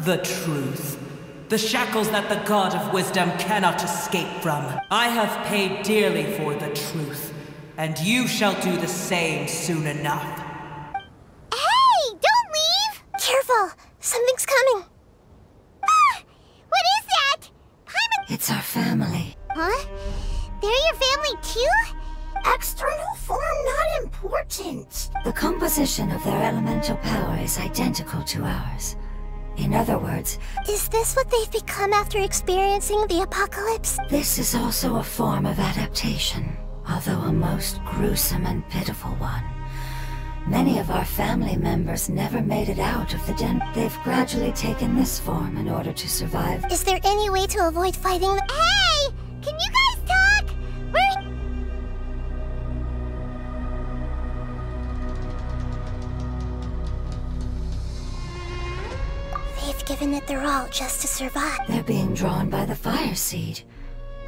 The truth. The shackles that the God of Wisdom cannot escape from. I have paid dearly for the truth, and you shall do the same soon enough. Hey! Don't leave! Careful! Something's coming! Ah! What is that? Paimon... It's our family. Huh? They're your family too? External form not important. The composition of their elemental power is identical to ours. In other words, Is this what they've become after experiencing the apocalypse? this is also a form of adaptation, although a most gruesome and pitiful one. Many of our family members never made it out of the den. They've gradually taken this form in order to survive. Is there any way to avoid fighting the— Hey! Can you guys talk? We're... They've given it their all just to survive. They're being drawn by the fire seed.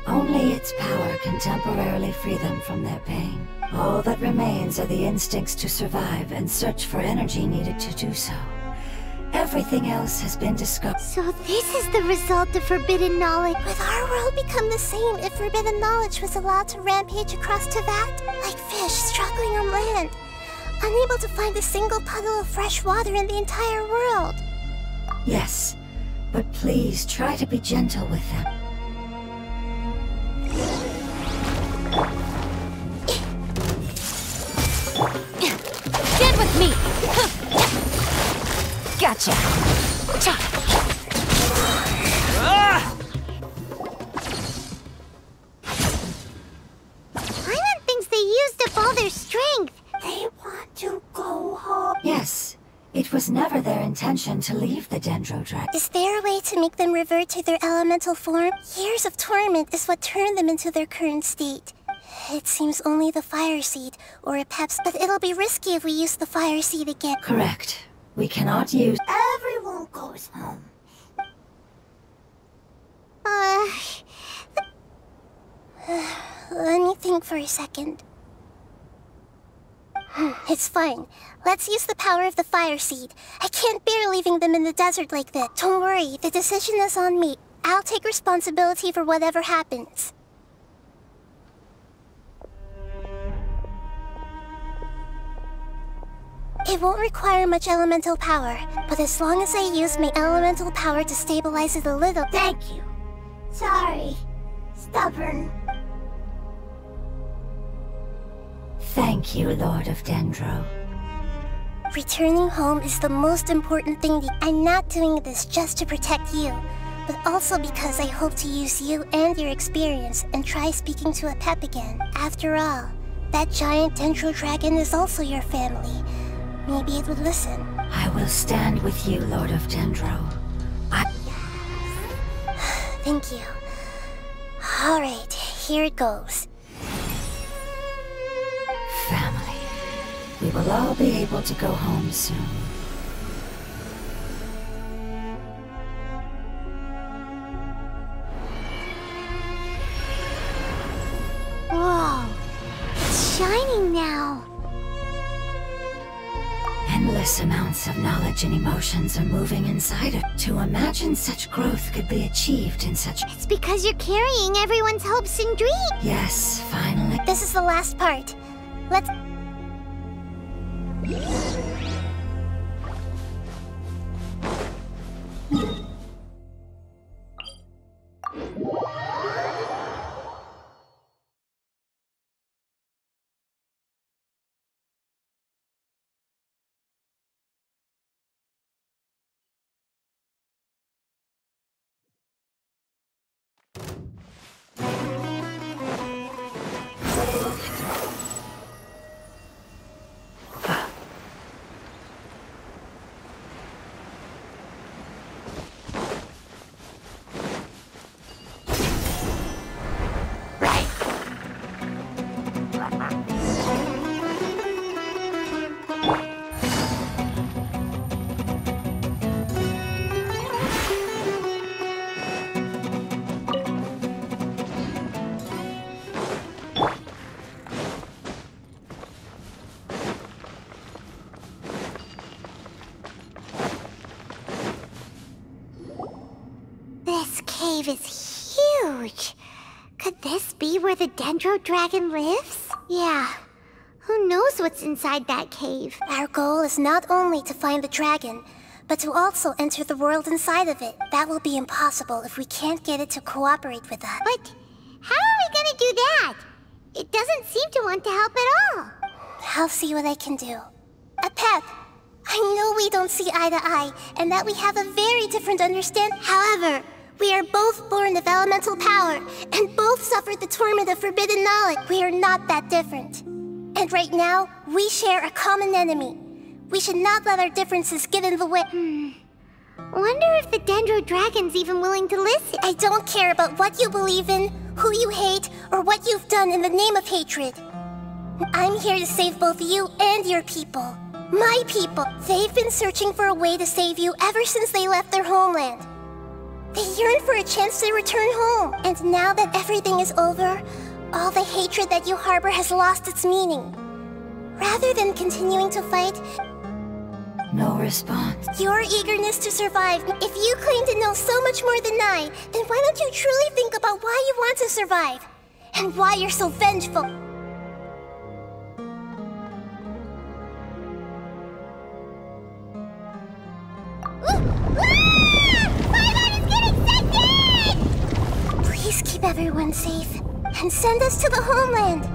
Only its power can temporarily free them from their pain. All that remains are the instincts to survive and search for energy needed to do so. Everything else has been discovered. So this is the result of forbidden knowledge. Would our world become the same if forbidden knowledge was allowed to rampage across Teyvat? Like fish struggling on land, unable to find a single puddle of fresh water in the entire world. Yes, but please try to be gentle with them. Stand with me! Gotcha! Paimon thinks they used up all their strength. They want to go home. Yes, it was never their intention to leave the Dendro Dragon. Is there a way to make them revert to their elemental form? Years of torment is what turned them into their current state. It seems only the fire seed, or a peps, but it'll be risky if we use the fire seed again. Correct. We cannot use... Everyone goes home. Let me think for a second. It's fine. Let's use the power of the fire seed. I can't bear leaving them in the desert like that. Don't worry, the decision is on me. I'll take responsibility for whatever happens. It won't require much elemental power, but as long as I use my elemental power to stabilize it a little... Thank you. Sorry. Stubborn. Thank you, Lord of Dendro. Returning home is the most important thing. I'm not doing this just to protect you, but also because I hope to use you and your experience and try speaking to a pep again. After all, that giant Dendro dragon is also your family. Maybe it would listen. I will stand with you, Lord of Dendro. Thank you. Alright, here it goes. Family. We will all be able to go home soon. Whoa. It's shining now. Endless amounts of knowledge and emotions are moving inside it. To imagine such growth could be achieved in such... It's because you're carrying everyone's hopes and dreams. Yes, finally. This is the last part. Let's... This cave is huge. Could this be where the Dendro dragon lives? Yeah. Who knows what's inside that cave? Our goal is not only to find the dragon, but to also enter the world inside of it. That will be impossible if we can't get it to cooperate with us. But how are we gonna do that? It doesn't seem to want to help at all. I'll see what I can do. Pep, I know we don't see eye to eye, and that we have a very different understanding. However, we are both born of elemental power, and both suffered the torment of forbidden knowledge. We are not that different. And right now, we share a common enemy. We should not let our differences get in the way. Wonder if the Dendro dragon's even willing to listen. I don't care about what you believe in, who you hate, or what you've done in the name of hatred. I'm here to save both you and your people. My people. They've been searching for a way to save you ever since they left their homeland. They yearn for a chance to return home. And now that everything is over, all the hatred that you harbor has lost its meaning. Rather than continuing to fight... No response. Your eagerness to survive. If you claim to know so much more than I, then why don't you truly think about why you want to survive? And why you're so vengeful? Please keep everyone safe, and send us to the homeland!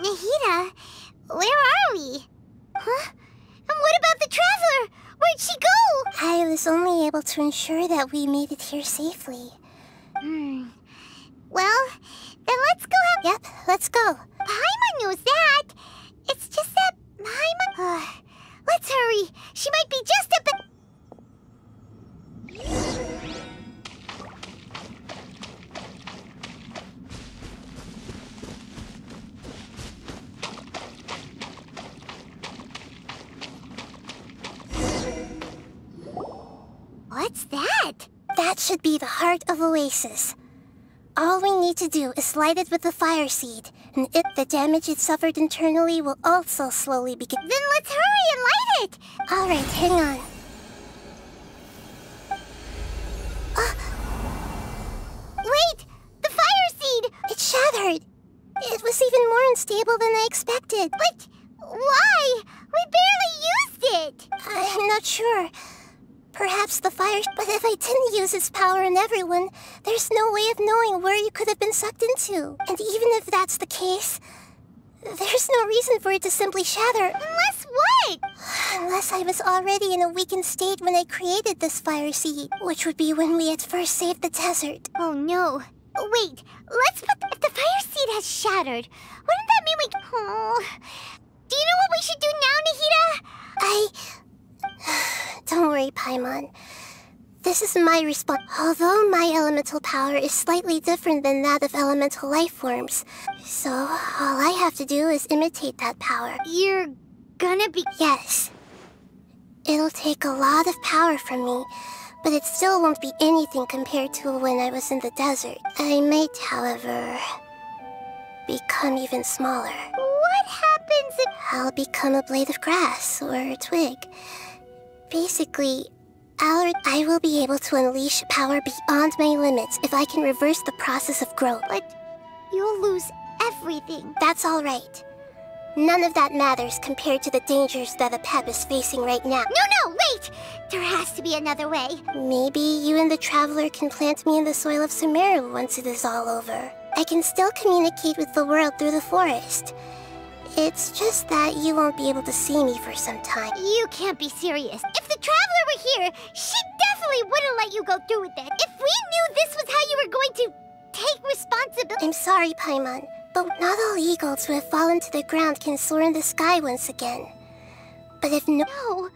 Nahida, where are we? Huh? And what about the Traveler? Where'd she go? I was only able to ensure that we made it here safely. Well, then let's go have... Yep, let's go. Paimon knows that. It's just that Paimon... let's hurry. She might be just a bit... What's that? That should be the heart of Oasis. All we need to do is light it with the fire seed, and the damage it suffered internally will also slowly begin. Then let's hurry and light it! Alright, hang on. Wait! The fire seed! It shattered! It was even more unstable than I expected. But why? We barely used it! I'm not sure. Perhaps the fire... But if I didn't use its power on everyone, there's no way of knowing where you could have been sucked into. And even if that's the case, there's no reason for it to simply shatter. Unless what? Unless I was already in a weakened state when I created this fire seed, which would be when we had first saved the desert. Oh no. Wait, let's put... If the fire seed has shattered, wouldn't that mean we... Oh. Do you know what we should do now, Nahida? Don't worry, Paimon. This is my response. Although my elemental power is slightly different than that of elemental life forms, so all I have to do is imitate that power. You're gonna be... Yes. It'll take a lot of power from me, but it still won't be anything compared to when I was in the desert. I might, however, become even smaller. What happens if... I'll become a blade of grass or a twig. Basically, I will be able to unleash power beyond my limits if I can reverse the process of growth. But you'll lose everything. That's all right. None of that matters compared to the dangers that the Pep is facing right now. No, wait! There has to be another way. Maybe you and the Traveler can plant me in the soil of Sumeru once it is all over. I can still communicate with the world through the forest. It's just that you won't be able to see me for some time. You can't be serious. If the Traveler were here, she definitely wouldn't let you go through with it. If we knew this was how you were going to take responsibility... I'm sorry, Paimon, but not all eagles who have fallen to the ground can soar in the sky once again. But if no...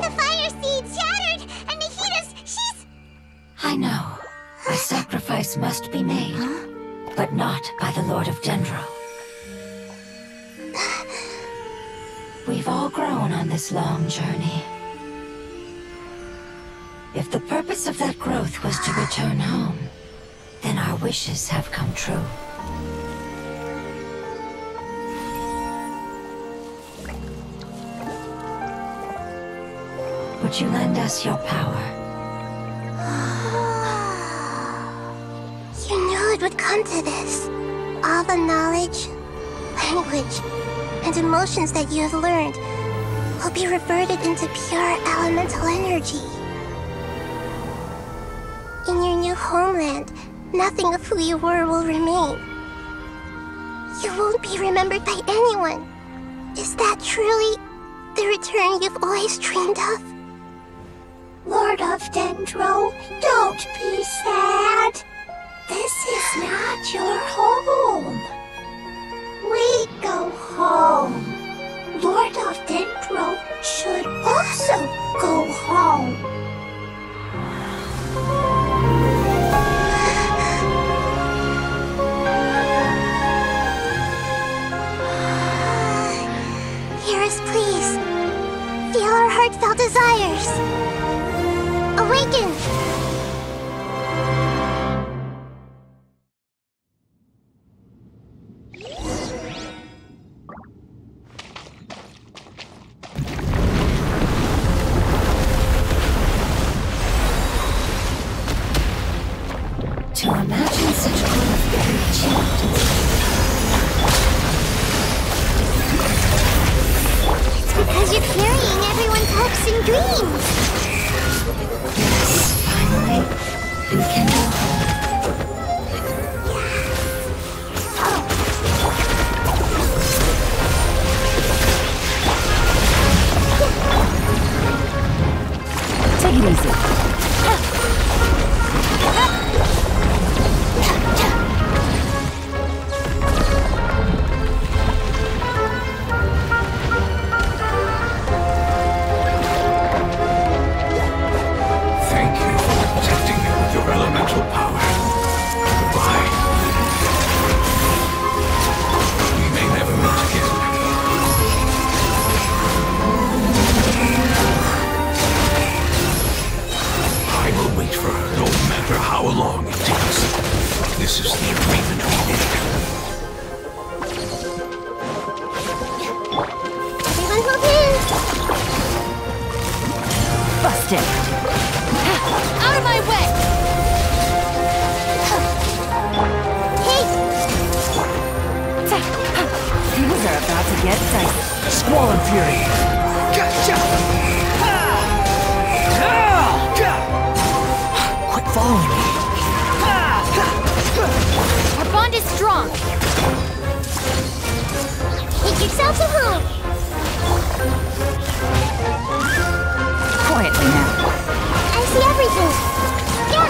The fire seed shattered, and Nahida's... she's... I know. A sacrifice must be made, but not by the Lord of Dendro. We've all grown on this long journey. If the purpose of that growth was to return home, then our wishes have come true. Would you lend us your power? You knew it would come to this. All the knowledge, language, and emotions that you have learned will be reverted into pure elemental energy. In your new homeland, nothing of who you were will remain. You won't be remembered by anyone. Is that truly the return you've always dreamed of? Lord of Dendro, don't be sad. This is not your home. We go home. Lord of Dendro should also go home. Hear us, please. Feel our heartfelt desires. Awaken! To imagine such growth buried achieved in It's because you're carrying everyone's hopes and dreams. Yes, finally, we can go home. Take it easy. Thank you for protecting me with your elemental power. Goodbye. We may never meet again. I will wait for her no matter how long it takes. This is the agreement we made. Everyone hold hands. Busted. Out of my way! Hey, Things are about to get dicey. Squall and Fury. Gotcha! Quit following me. our bond is strong. Take yourself to home. Quietly now. I see everything. Yeah.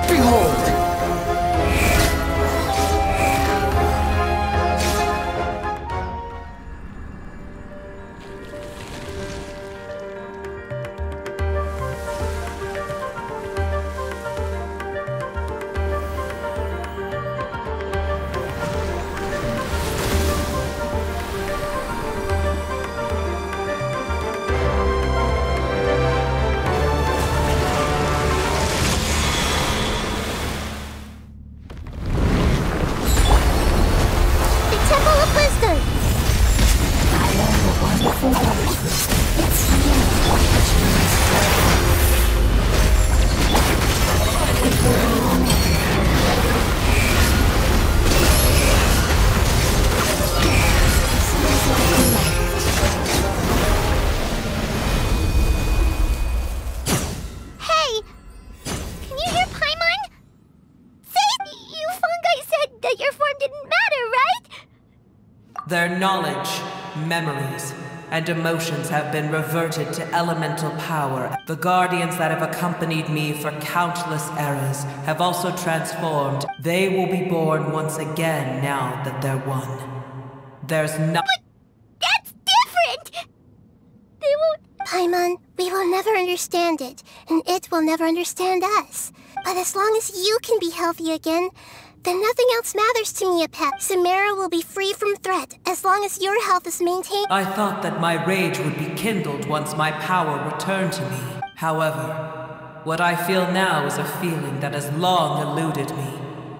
Behold! The Temple of Wisdom. I learned a wonderful knowledge. It's new. It will be long. Hey, can you hear Paimon? Say, you fungi said that your form didn't matter, right? Their knowledge, memories, and emotions have been reverted to elemental power. The guardians that have accompanied me for countless eras have also transformed. They will be born once again now that they're one. There's no— That's different! They won't. Paimon, we will never understand it, and it will never understand us. But as long as you can be healthy again, then nothing else matters to me, Apep. Samara will be free from threat as long as your health is maintained. I thought that my rage would be kindled once my power returned to me. However, what I feel now is a feeling that has long eluded me.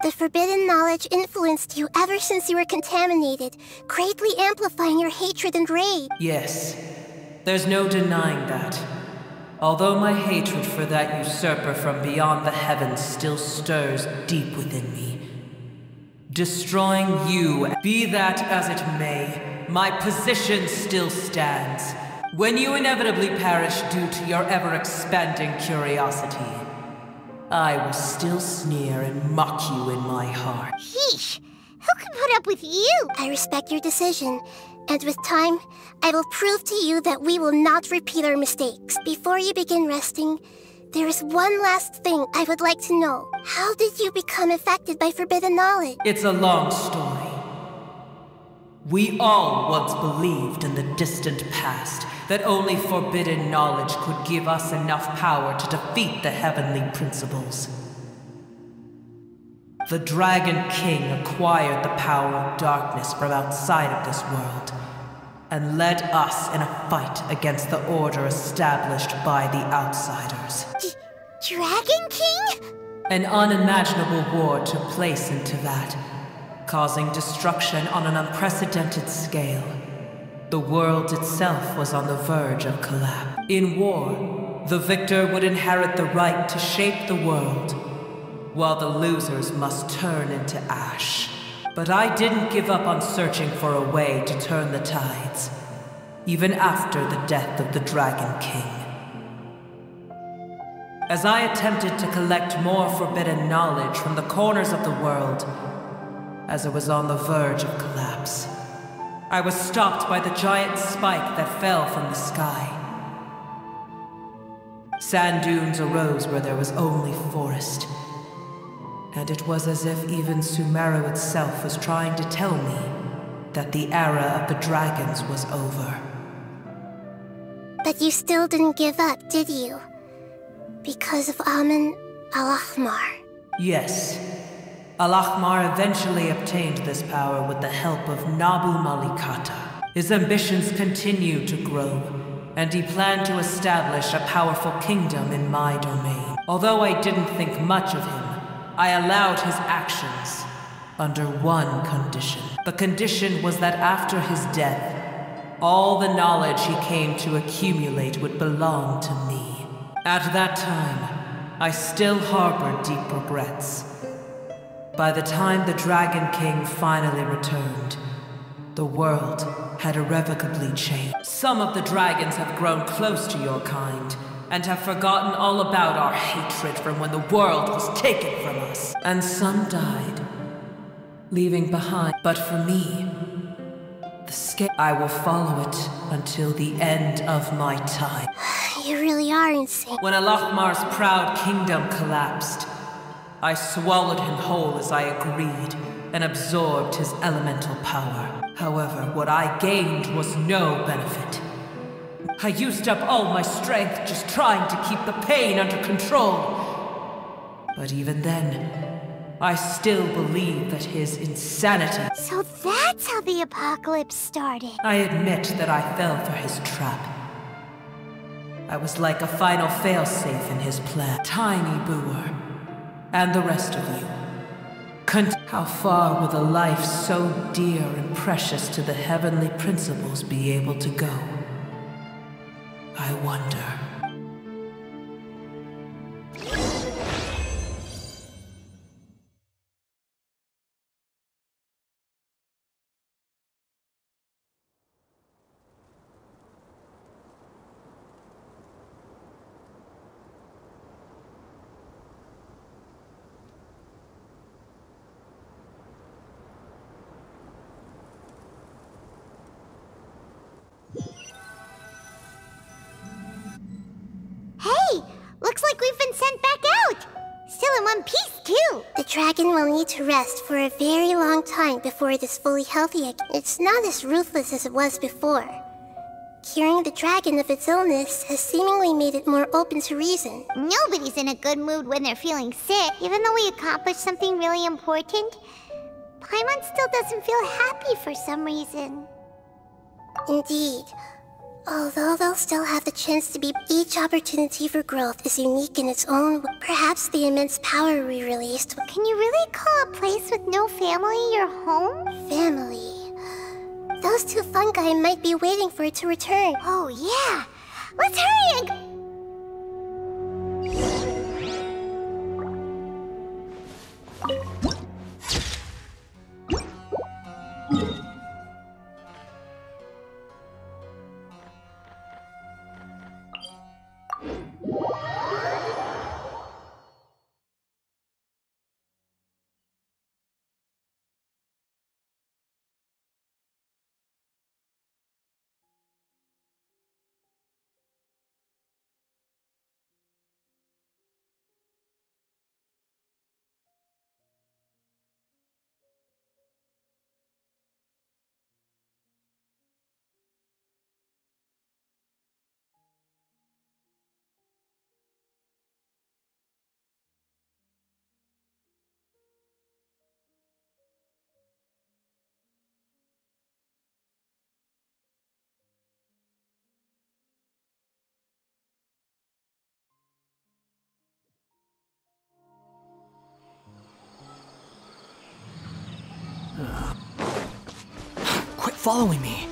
The forbidden knowledge influenced you ever since you were contaminated, greatly amplifying your hatred and rage. Yes, there's no denying that. Although my hatred for that usurper from beyond the heavens still stirs deep within me. Destroying you, be that as it may, my position still stands. When you inevitably perish due to your ever-expanding curiosity, I will still sneer and mock you in my heart. Yeesh, who can put up with you? I respect your decision, and with time, I will prove to you that we will not repeat our mistakes. Before you begin resting, there is one last thing I would like to know. How did you become affected by forbidden knowledge? It's a long story. We all once believed in the distant past that only forbidden knowledge could give us enough power to defeat the heavenly principles. The Dragon King acquired the power of darkness from outside of this world and led us in a fight against the order established by the outsiders. Dragon King? An unimaginable war took place into that, causing destruction on an unprecedented scale. The world itself was on the verge of collapse. In war, the victor would inherit the right to shape the world, while the losers must turn into ash. But I didn't give up on searching for a way to turn the tides, even after the death of the Dragon King. As I attempted to collect more forbidden knowledge from the corners of the world, as it was on the verge of collapse, I was stopped by the giant spike that fell from the sky. Sand dunes arose where there was only forest, and it was as if even Sumeru itself was trying to tell me that the era of the dragons was over. But you still didn't give up, did you? Because of Amen Al-Ahmar. Yes. Al-Ahmar eventually obtained this power with the help of Nabu Malikata. His ambitions continued to grow, and he planned to establish a powerful kingdom in my domain. Although I didn't think much of him, I allowed his actions under one condition. The condition was that after his death, all the knowledge he came to accumulate would belong to me. At that time, I still harbored deep regrets. By the time the Dragon King finally returned, the world had irrevocably changed. Some of the dragons have grown close to your kind, and have forgotten all about our hatred from when the world was taken from us. And some died, leaving behind. But for me, I will follow it until the end of my time. You really are insane. When Al-Ahmar's proud kingdom collapsed, I swallowed him whole as I agreed, and absorbed his elemental power. However, what I gained was no benefit. I used up all my strength just trying to keep the pain under control. But even then, I still believe that his insanity... So that's how the apocalypse started. I admit that I fell for his trap. I was like a final failsafe in his plan. Tiny Booer, and the rest of you. How far will a life so dear and precious to the heavenly principles be able to go? I wonder. Hey! Looks like we've been sent back out! Still in one piece, too! The dragon will need to rest for a very long time before it is fully healthy again. It's not as ruthless as it was before. Curing the dragon of its illness has seemingly made it more open to reason. Nobody's in a good mood when they're feeling sick. Even though we accomplished something really important, Paimon still doesn't feel happy for some reason. Indeed. Although they'll still have the chance to be, each opportunity for growth is unique in its own way. Perhaps the immense power we released. Can you really call a place with no family your home? Family. Those two fungi might be waiting for it to return. Oh yeah! Let's hurry and... Quit following me.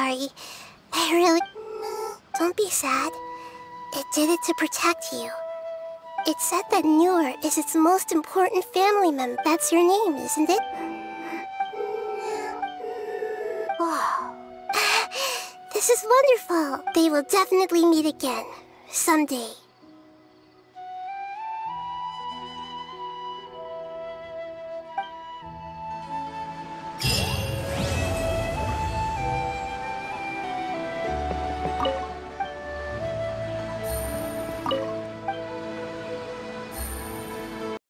sorry. I really... Don't be sad. It did it to protect you. It said that Noor is its most important family member. That's your name, isn't it? Oh. This is wonderful. They will definitely meet again. Someday.